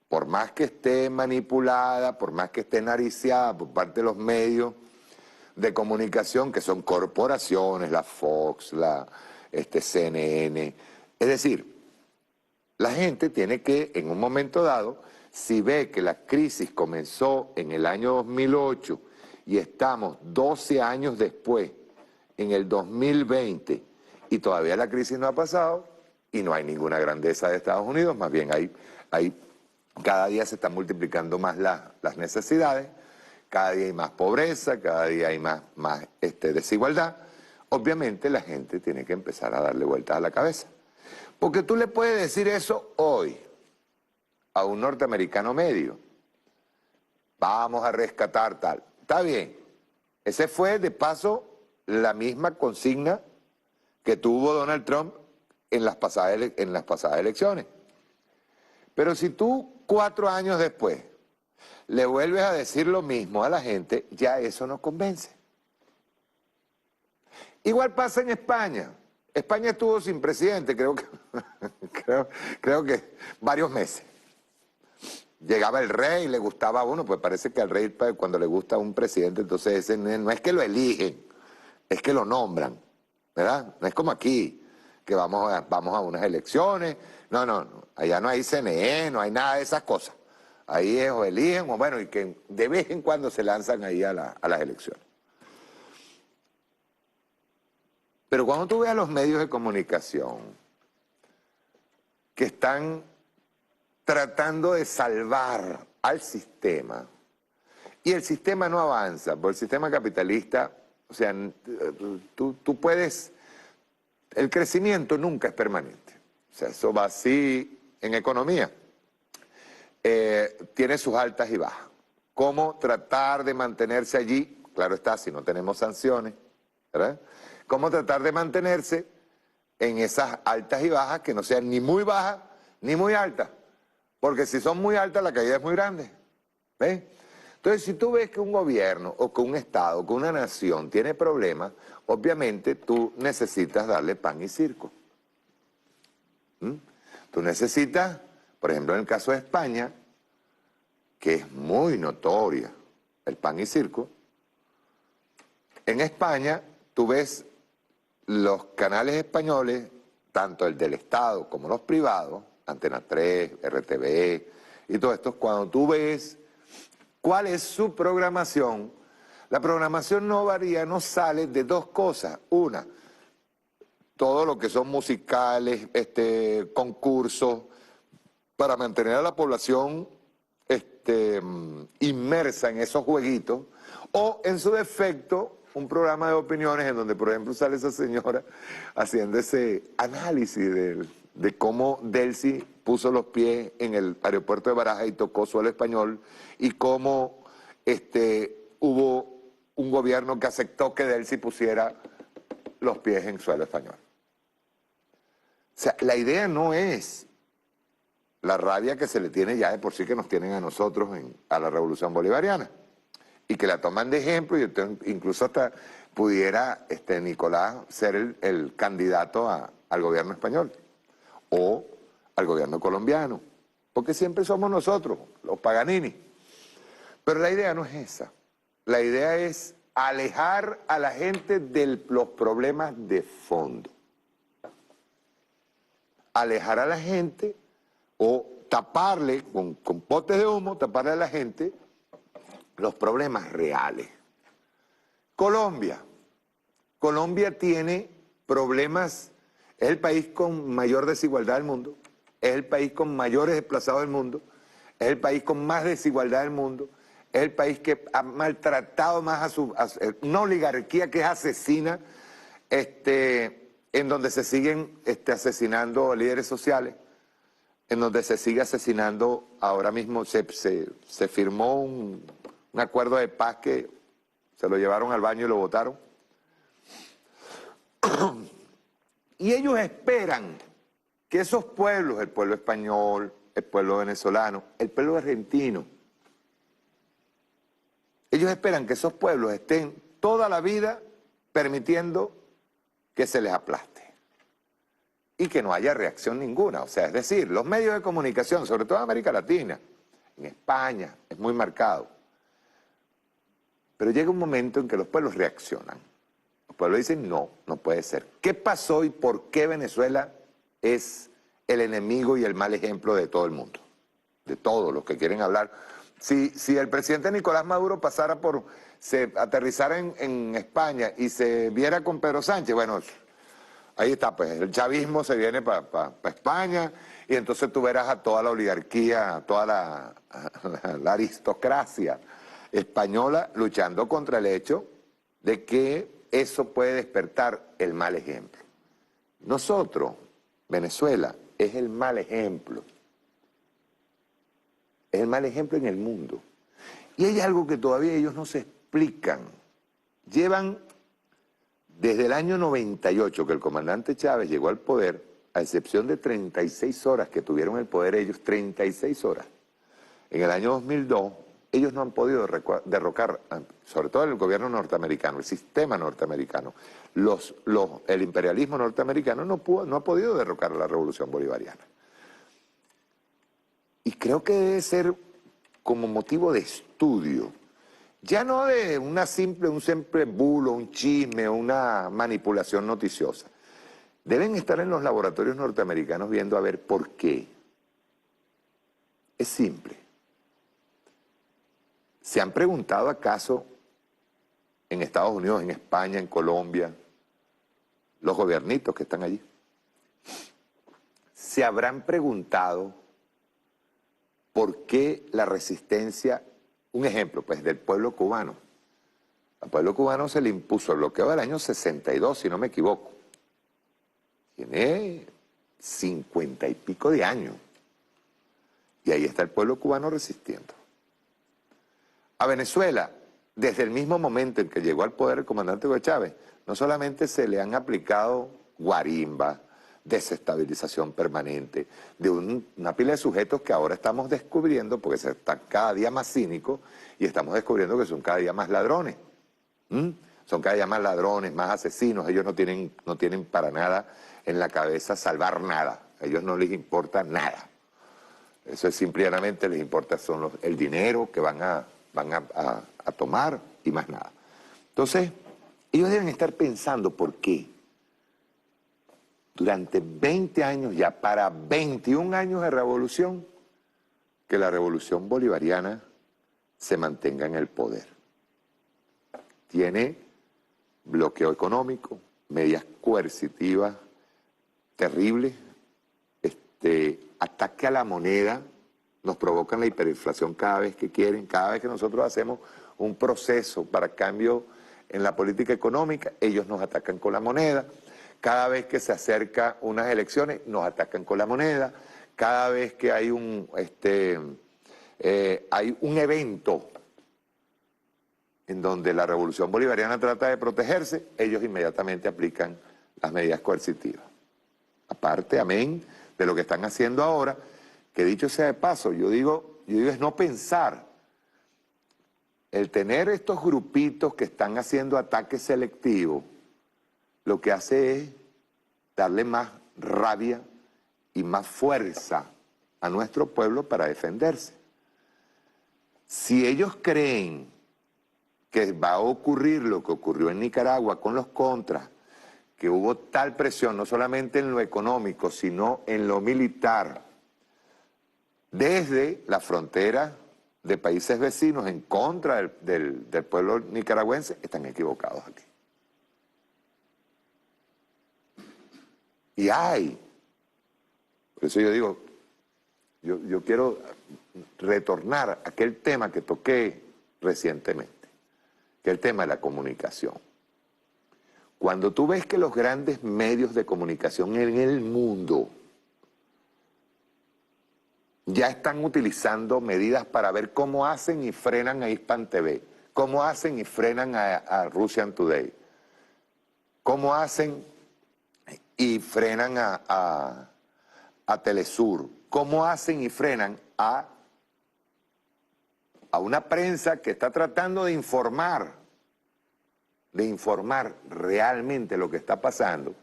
por más que esté manipulada, por más que esté nariciada por parte de los medios de comunicación, que son corporaciones, la Fox, la CNN, es decir, la gente tiene que, en un momento dado, si ve que la crisis comenzó en el año 2008 y estamos 12 años después, en el 2020, y todavía la crisis no ha pasado, y no hay ninguna grandeza de Estados Unidos, más bien cada día se están multiplicando más las necesidades, cada día hay más pobreza, cada día hay más desigualdad. Obviamente la gente tiene que empezar a darle vueltas a la cabeza. Porque tú le puedes decir eso hoy a un norteamericano medio. Vamos a rescatar tal. Está bien. Ese fue, de paso, la misma consigna que tuvo Donald Trump en las pasadas elecciones. Pero si tú 4 años después le vuelves a decir lo mismo a la gente, ya eso no convence. Igual pasa en España. España estuvo sin presidente, creo que varios meses. Llegaba el rey, le gustaba a uno, pues parece que al rey cuando le gusta a un presidente, entonces ese no es que lo eligen, es que lo nombran, ¿verdad? No es como aquí, que vamos a unas elecciones, no, allá no hay CNE, no hay nada de esas cosas. Ahí es o eligen, o bueno, y que de vez en cuando se lanzan ahí a las elecciones. Pero cuando tú ves a los medios de comunicación que están tratando de salvar al sistema, y el sistema no avanza, porque el sistema capitalista, o sea, tú puedes, el crecimiento nunca es permanente. O sea, eso va así en economía. Tiene sus altas y bajas. ¿Cómo tratar de mantenerse allí? Claro está, si no tenemos sanciones, ¿verdad? ¿Cómo tratar de mantenerse en esas altas y bajas que no sean ni muy bajas ni muy altas? Porque si son muy altas, la caída es muy grande. ¿Ves? Entonces, si tú ves que un gobierno o que un Estado, que una nación tiene problemas, obviamente tú necesitas darle pan y circo. Tú necesitas, por ejemplo, en el caso de España, que es muy notoria el pan y circo, en España tú ves los canales españoles, tanto el del Estado como los privados, Antena 3, RTV y todo esto, cuando tú ves cuál es su programación, la programación no varía, no sale de 2 cosas. Una, todo lo que son musicales, concursos, para mantener a la población inmersa en esos jueguitos, o en su defecto, un programa de opiniones en donde, por ejemplo, sale esa señora haciendo ese análisis de cómo Delcy puso los pies en el aeropuerto de Barajas y tocó suelo español, y cómo hubo un gobierno que aceptó que Delcy pusiera los pies en suelo español. O sea, la idea no es la rabia que se le tiene ya de por sí que nos tienen a nosotros a la Revolución Bolivariana, y que la toman de ejemplo, y incluso hasta pudiera Nicolás ser el candidato al gobierno español o al gobierno colombiano, porque siempre somos nosotros, los Paganini. Pero la idea no es esa. La idea es alejar a la gente de los problemas de fondo. Alejar a la gente o taparle con potes de humo, taparle a la gente los problemas reales. Colombia tiene problemas, es el país con mayor desigualdad del mundo, es el país con mayores desplazados del mundo, es el país con más desigualdad del mundo, es el país que ha maltratado más una oligarquía que es asesina, en donde se siguen asesinando líderes sociales, en donde se sigue asesinando, ahora mismo se firmó un acuerdo de paz que se lo llevaron al baño y lo votaron. Y ellos esperan que esos pueblos, el pueblo español, el pueblo venezolano, el pueblo argentino, ellos esperan que esos pueblos estén toda la vida permitiendo que se les aplaste y que no haya reacción ninguna. O sea, es decir, los medios de comunicación, sobre todo en América Latina, en España, es muy marcado. Pero llega un momento en que los pueblos reaccionan. Los pueblos dicen, no, no puede ser. ¿Qué pasó y por qué Venezuela es el enemigo y el mal ejemplo de todo el mundo? De todos los que quieren hablar. Si el presidente Nicolás Maduro pasara aterrizara en España y se viera con Pedro Sánchez, bueno, ahí está, pues el chavismo se viene para España y entonces tú verás a toda la oligarquía, a toda la aristocracia española luchando contra el hecho de que eso puede despertar el mal ejemplo. Nosotros, Venezuela, es el mal ejemplo. Es el mal ejemplo en el mundo. Y hay algo que todavía ellos no se explican. Llevan desde el año 98 que el comandante Chávez llegó al poder, a excepción de 36 horas que tuvieron el poder ellos, 36 horas. En el año 2002, ellos no han podido derrocar, sobre todo el gobierno norteamericano, el sistema norteamericano, el imperialismo norteamericano no ha podido derrocar la revolución bolivariana. Y creo que debe ser como motivo de estudio, ya no de un simple bulo, un chisme, una manipulación noticiosa. Deben estar en los laboratorios norteamericanos viendo a ver por qué. Es simple. ¿Se han preguntado acaso en Estados Unidos, en España, en Colombia, los gobiernitos que están allí? ¿Se habrán preguntado por qué la resistencia, un ejemplo pues del pueblo cubano? Al pueblo cubano se le impuso el bloqueo del año 62, si no me equivoco. Tiene 50 y pico de años. Y ahí está el pueblo cubano resistiendo. A Venezuela, desde el mismo momento en que llegó al poder el comandante Hugo Chávez, no solamente se le han aplicado guarimba, desestabilización permanente, de una pila de sujetos que ahora estamos descubriendo, porque se están cada día más cínicos, y estamos descubriendo que son cada día más ladrones. Son cada día más ladrones, más asesinos. Ellos no tienen para nada en la cabeza salvar nada. A ellos no les importa nada. Eso es simplemente les importa el dinero que van a tomar y más nada. Entonces, ellos deben estar pensando por qué durante 20 años, ya para 21 años de revolución, que la revolución bolivariana se mantenga en el poder. Tiene bloqueo económico, medidas coercitivas terribles, ataque a la moneda, nos provocan la hiperinflación cada vez que quieren, cada vez que nosotros hacemos un proceso para cambio en la política económica, ellos nos atacan con la moneda. Cada vez que se acercan unas elecciones, nos atacan con la moneda. Cada vez que hay un evento en donde la revolución bolivariana trata de protegerse, ellos inmediatamente aplican las medidas coercitivas. Aparte, amén, de lo que están haciendo ahora, que dicho sea de paso, yo digo es no pensar. El tener estos grupitos que están haciendo ataques selectivos, lo que hace es darle más rabia y más fuerza a nuestro pueblo para defenderse. Si ellos creen que va a ocurrir lo que ocurrió en Nicaragua con los contras, que hubo tal presión, no solamente en lo económico, sino en lo militar, desde la frontera de países vecinos en contra del pueblo nicaragüense, están equivocados aquí. Y hay. Por eso yo digo, yo quiero retornar a aquel tema que toqué recientemente, que es el tema de la comunicación. Cuando tú ves que los grandes medios de comunicación en el mundo ya están utilizando medidas para ver cómo hacen y frenan a Hispan TV, cómo hacen y frenan a Russian Today, cómo hacen y frenan a Telesur, cómo hacen y frenan a una prensa que está tratando de informar realmente lo que está pasando,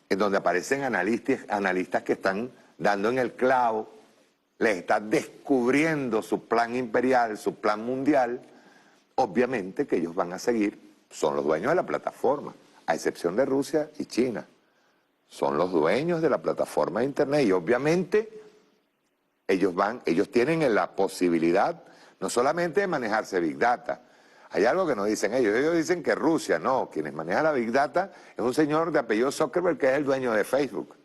en donde aparecen analistas que están dando en el clavo, les está descubriendo su plan imperial, su plan mundial. Obviamente que ellos van a seguir, son los dueños de la plataforma, a excepción de Rusia y China. Son los dueños de la plataforma de Internet y obviamente ellos tienen la posibilidad no solamente de manejarse Big Data. Hay algo que no dicen ellos dicen que Rusia, no, quienes manejan la Big Data es un señor de apellido Zuckerberg que es el dueño de Facebook.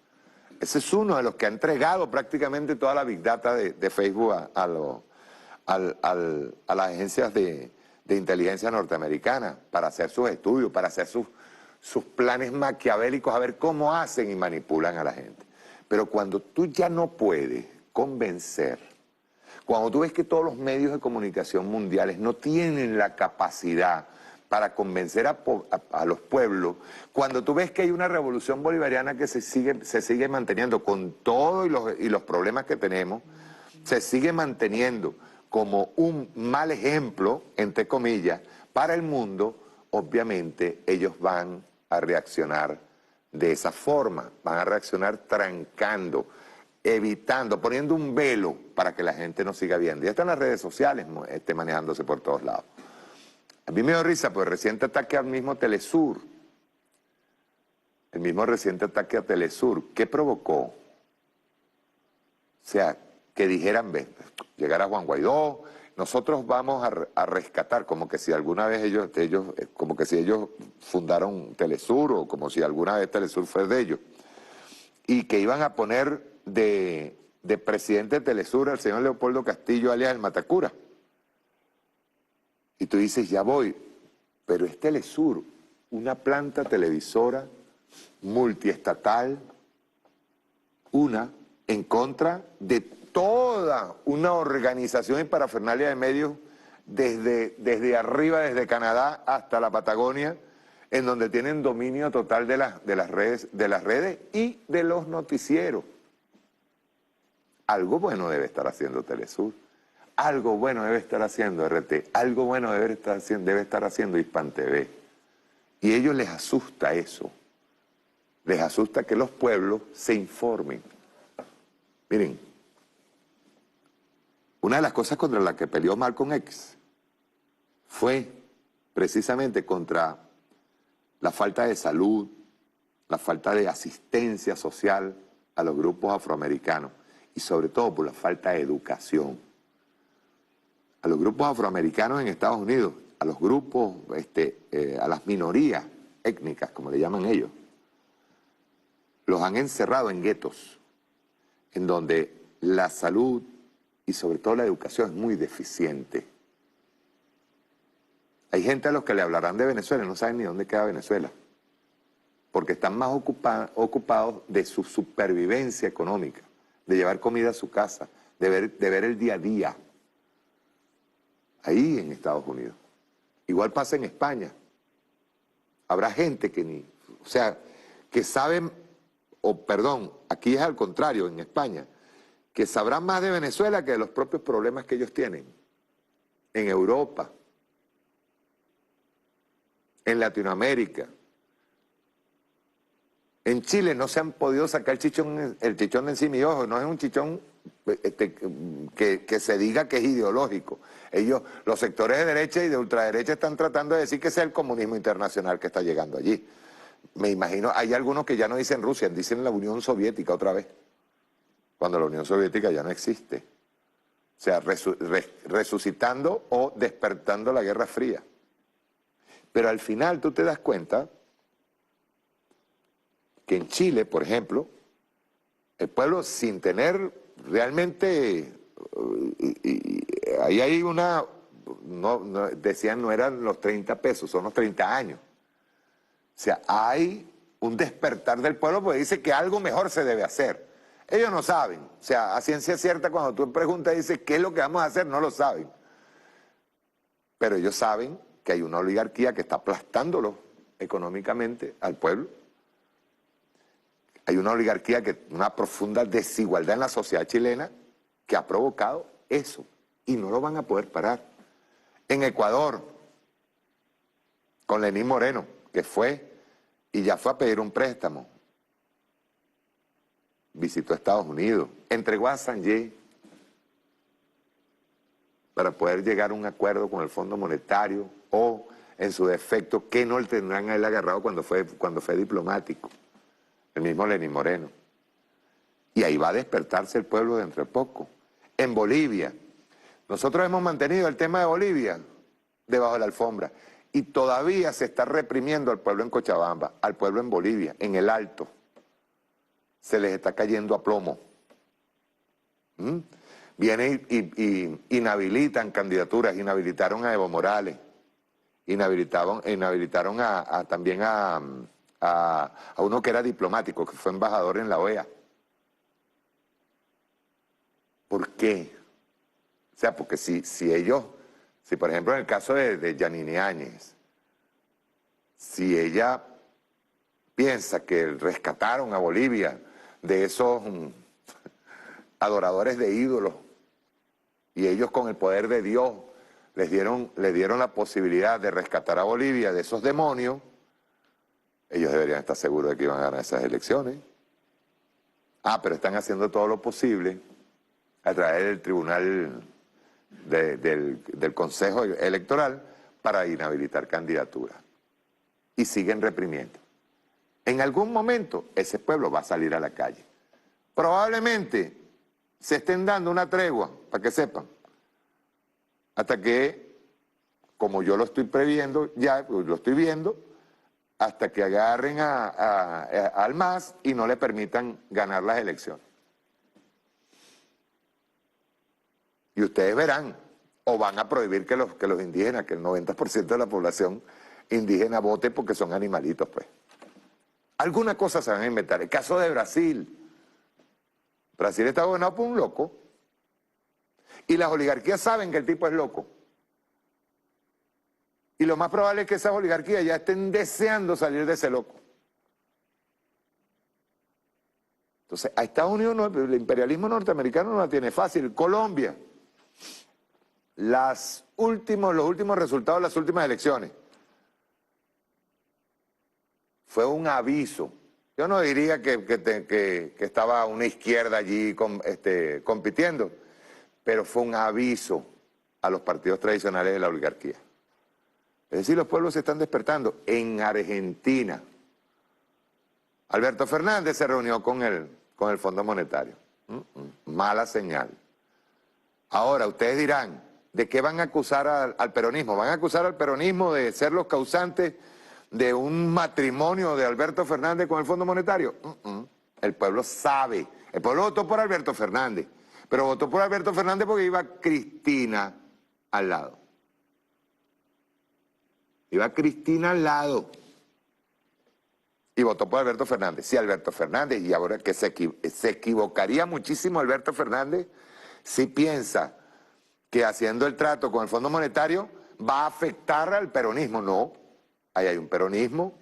Ese es uno de los que ha entregado prácticamente toda la Big Data de Facebook a las agencias de inteligencia norteamericana para hacer sus estudios, para hacer sus planes maquiavélicos, a ver cómo hacen y manipulan a la gente. Pero cuando tú ya no puedes convencer, cuando tú ves que todos los medios de comunicación mundiales no tienen la capacidad para convencer a los pueblos, cuando tú ves que hay una revolución bolivariana que se sigue manteniendo con todo y los problemas que tenemos, se sigue manteniendo como un mal ejemplo, entre comillas, para el mundo, obviamente ellos van a reaccionar de esa forma, van a reaccionar trancando, evitando, poniendo un velo para que la gente no siga viendo. Ya están las redes sociales manejándose por todos lados. A mí me dio risa, pues reciente ataque al mismo Telesur. El mismo reciente ataque a Telesur. ¿Qué provocó? O sea, que dijeran, llegara Juan Guaidó, nosotros vamos a rescatar, como que si alguna vez ellos como que si ellos fundaron Telesur o como si alguna vez Telesur fue de ellos. Y que iban a poner de presidente de Telesur al señor Leopoldo Castillo, alias el Matacura. Y tú dices, ya voy, pero es Telesur, una planta televisora multiestatal, en contra de toda una organización y parafernalia de medios desde arriba, desde Canadá hasta la Patagonia, en donde tienen dominio total de las redes y de los noticieros. Algo bueno debe estar haciendo Telesur. Algo bueno debe estar haciendo RT, algo bueno debe estar haciendo Hispan TV. Y a ellos les asusta eso. Les asusta que los pueblos se informen. Miren, una de las cosas contra las que peleó Malcolm X fue precisamente contra la falta de salud, la falta de asistencia social a los grupos afroamericanos y sobre todo por la falta de educación. A los grupos afroamericanos en Estados Unidos, a los grupos, a las minorías étnicas, como le llaman ellos, los han encerrado en guetos, en donde la salud y sobre todo la educación es muy deficiente. Hay gente a los que le hablarán de Venezuela y no saben ni dónde queda Venezuela, porque están más ocupados de su supervivencia económica, de llevar comida a su casa, de ver el día a día. Ahí en Estados Unidos. Igual pasa en España. Habrá gente que que saben, aquí es al contrario, en España, que sabrán más de Venezuela que de los propios problemas que ellos tienen. En Europa, en Latinoamérica. En Chile no se han podido sacar el chichón de encima y ojo, no es un chichón que se diga que es ideológico. Los sectores de derecha y de ultraderecha están tratando de decir que es el comunismo internacional que está llegando allí. Me imagino, hay algunos que ya no dicen Rusia, dicen la Unión Soviética otra vez, cuando la Unión Soviética ya no existe. O sea, resucitando o despertando la Guerra Fría. Pero al final tú te das cuenta que en Chile, por ejemplo, el pueblo sin tener realmente, ahí hay una, decían no eran los 30 pesos, son los 30 años. O sea, hay un despertar del pueblo porque dice que algo mejor se debe hacer. Ellos no saben, o sea, a ciencia cierta cuando tú preguntas, dices, ¿qué es lo que vamos a hacer? No lo saben. Pero ellos saben que hay una oligarquía que está aplastándolo económicamente al pueblo. Hay una oligarquía, una profunda desigualdad en la sociedad chilena que ha provocado eso y no lo van a poder parar. En Ecuador, con Lenín Moreno, que fue y ya fue a pedir un préstamo, visitó Estados Unidos, entregó a Sanjay para poder llegar a un acuerdo con el Fondo Monetario o, en su defecto, que no le tendrán a él agarrado cuando fue diplomático. El mismo Lenín Moreno. Y ahí va a despertarse el pueblo dentro de poco. En Bolivia, nosotros hemos mantenido el tema de Bolivia debajo de la alfombra y todavía se está reprimiendo al pueblo en Cochabamba, al pueblo en Bolivia, en el Alto. Se les está cayendo a plomo. Vienen y inhabilitan candidaturas, inhabilitaron a Evo Morales, inhabilitaron también a uno que era diplomático, que fue embajador en la OEA. ¿Por qué? O sea, porque si por ejemplo en el caso de Yanine Áñez, si ella piensa que rescataron a Bolivia de esos adoradores de ídolos y ellos con el poder de Dios le dieron la posibilidad de rescatar a Bolivia de esos demonios, ellos deberían estar seguros de que iban a ganar esas elecciones. Pero están haciendo todo lo posible a través del tribunal del Consejo Electoral para inhabilitar candidaturas. Y siguen reprimiendo. En algún momento ese pueblo va a salir a la calle. Probablemente se estén dando una tregua, para que sepan, hasta que, como yo lo estoy previendo, ya lo estoy viendo, hasta que agarren al MAS y no le permitan ganar las elecciones. Y ustedes verán, o van a prohibir que los indígenas, que el 90% de la población indígena vote porque son animalitos, pues. Alguna cosa se van a inventar. El caso de Brasil. Brasil está gobernado por un loco. Y las oligarquías saben que el tipo es loco. Y lo más probable es que esas oligarquías ya estén deseando salir de ese loco. Entonces, a Estados Unidos el imperialismo norteamericano no la tiene fácil. Colombia, los últimos resultados de las últimas elecciones. Fue un aviso. Yo no diría que estaba una izquierda allí compitiendo, pero fue un aviso a los partidos tradicionales de la oligarquía. Es decir, los pueblos se están despertando. En Argentina, Alberto Fernández se reunió con el Fondo Monetario. Mala señal. Ahora, ustedes dirán, ¿de qué van a acusar al peronismo? ¿Van a acusar al peronismo de ser los causantes de un matrimonio de Alberto Fernández con el Fondo Monetario? El pueblo sabe. El pueblo votó por Alberto Fernández, pero votó por Alberto Fernández porque iba Cristina al lado. Iba Cristina al lado. Y votó por Alberto Fernández. Sí, Alberto Fernández, y ahora que se equivocaría muchísimo Alberto Fernández si piensa que haciendo el trato con el Fondo Monetario va a afectar al peronismo. No, ahí hay un peronismo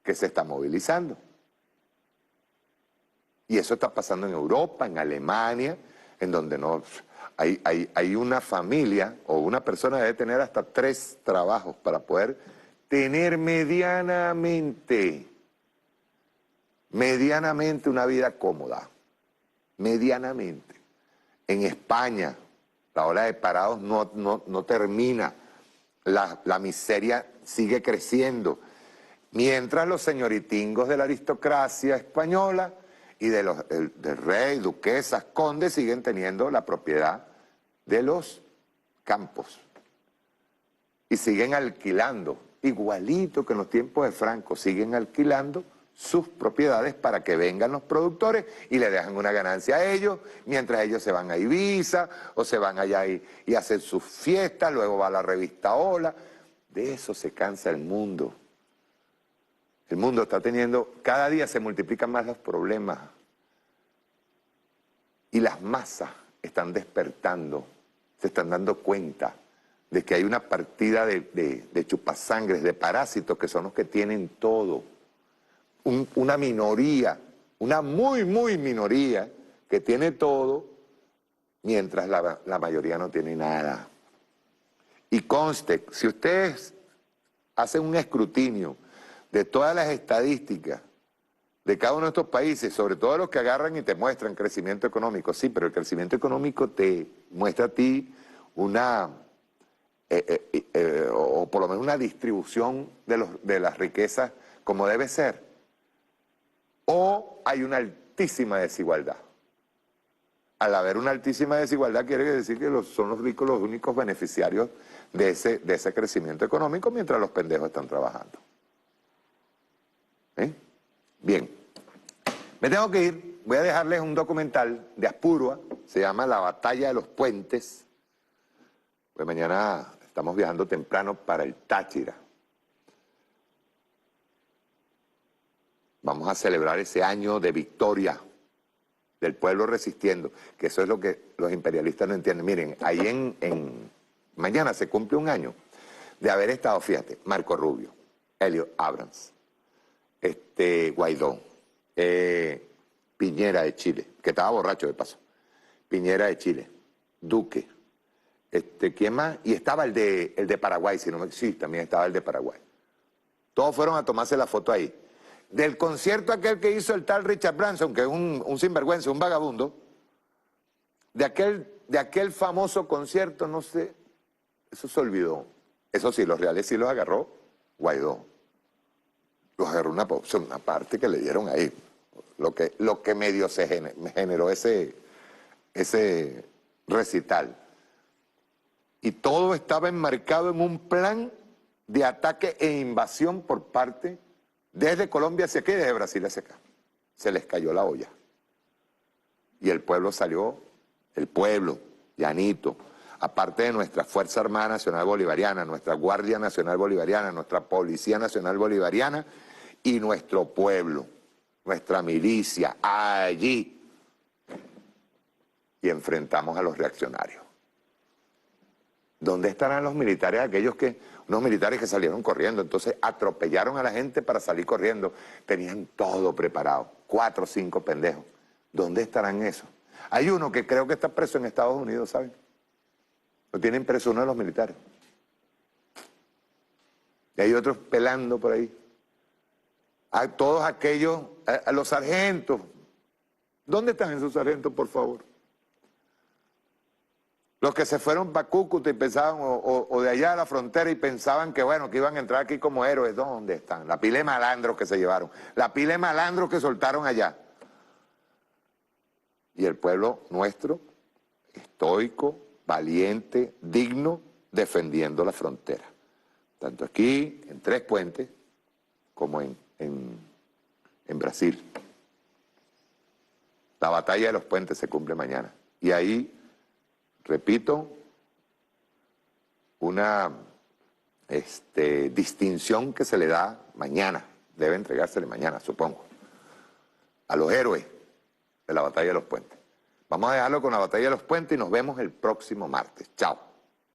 que se está movilizando. Y eso está pasando en Europa, en Alemania, en donde no hay una familia o una persona debe tener hasta 3 trabajos para poder tener medianamente una vida cómoda. Medianamente. En España, la ola de parados no termina. La miseria sigue creciendo. Mientras los señoritingos de la aristocracia española y del rey, duquesas, condes siguen teniendo la propiedad de los campos. Y siguen alquilando, igualito que en los tiempos de Franco, siguen alquilando sus propiedades para que vengan los productores y le dejan una ganancia a ellos, mientras ellos se van a Ibiza o se van allá y hacen sus fiestas, luego va la revista Hola. De eso se cansa el mundo. El mundo está teniendo, cada día se multiplican más los problemas y las masas están despertando, se están dando cuenta de que hay una partida de chupasangres, de parásitos que son los que tienen todo. Una minoría, una muy minoría que tiene todo, mientras la mayoría no tiene nada. Y conste, si ustedes hacen un escrutinio de todas las estadísticas de cada uno de estos países, sobre todo los que agarran y te muestran crecimiento económico, sí, pero el crecimiento económico te muestra a ti una, o por lo menos una distribución de las riquezas como debe ser, o hay una altísima desigualdad. Al haber una altísima desigualdad quiere decir que son los ricos los únicos beneficiarios de ese crecimiento económico mientras los pendejos están trabajando. Bien, me tengo que ir. Voy a dejarles un documental de Aspurua, se llama La Batalla de los Puentes. Pues mañana estamos viajando temprano para el Táchira. Vamos a celebrar ese año de victoria del pueblo resistiendo, que eso es lo que los imperialistas no entienden. Miren, ahí mañana se cumple un año de haber estado, fíjate, Marco Rubio, Elliot Abrams, Guaidó, Piñera de Chile, que estaba borracho de paso, Piñera de Chile, Duque, ¿quién más? Y estaba el de Paraguay, si no me existe, también estaba el de Paraguay. Todos fueron a tomarse la foto ahí. Del concierto aquel que hizo el tal Richard Branson, que es un sinvergüenza, un vagabundo, de aquel famoso concierto, no sé, eso se olvidó. Eso sí, los reales sí los agarró Guaidó. Los agarró una parte que le dieron ahí, lo que medio se generó ese recital. Y todo estaba enmarcado en un plan de ataque e invasión por parte desde Colombia hacia acá y desde Brasil hacia acá. Se les cayó la olla. Y el pueblo salió, el pueblo, llanito, aparte de nuestra Fuerza Armada Nacional Bolivariana, nuestra Guardia Nacional Bolivariana, nuestra Policía Nacional Bolivariana y nuestro pueblo, nuestra milicia, allí. Y enfrentamos a los reaccionarios. ¿Dónde estarán los militares, unos militares que salieron corriendo? Entonces atropellaron a la gente para salir corriendo. Tenían todo preparado, 4 o 5 pendejos. ¿Dónde estarán esos? Hay uno que creo que está preso en Estados Unidos, ¿saben? Lo tienen preso uno de los militares. Y hay otros pelando por ahí. A todos aquellos, a los sargentos. ¿Dónde están esos sargentos, por favor? Los que se fueron para Cúcuta y pensaban, o de allá a la frontera y pensaban que bueno, que iban a entrar aquí como héroes, ¿dónde están? La pila de malandros que se llevaron, la pila de malandros que soltaron allá. Y el pueblo nuestro, estoico, valiente, digno, defendiendo la frontera. Tanto aquí, en Tres Puentes, como en Brasil. La batalla de los puentes se cumple mañana. Y ahí, repito, una distinción que se le da mañana, debe entregársele mañana, supongo, a los héroes de la batalla de los puentes. Vamos a dejarlo con la batalla de los puentes y nos vemos el próximo martes. Chao.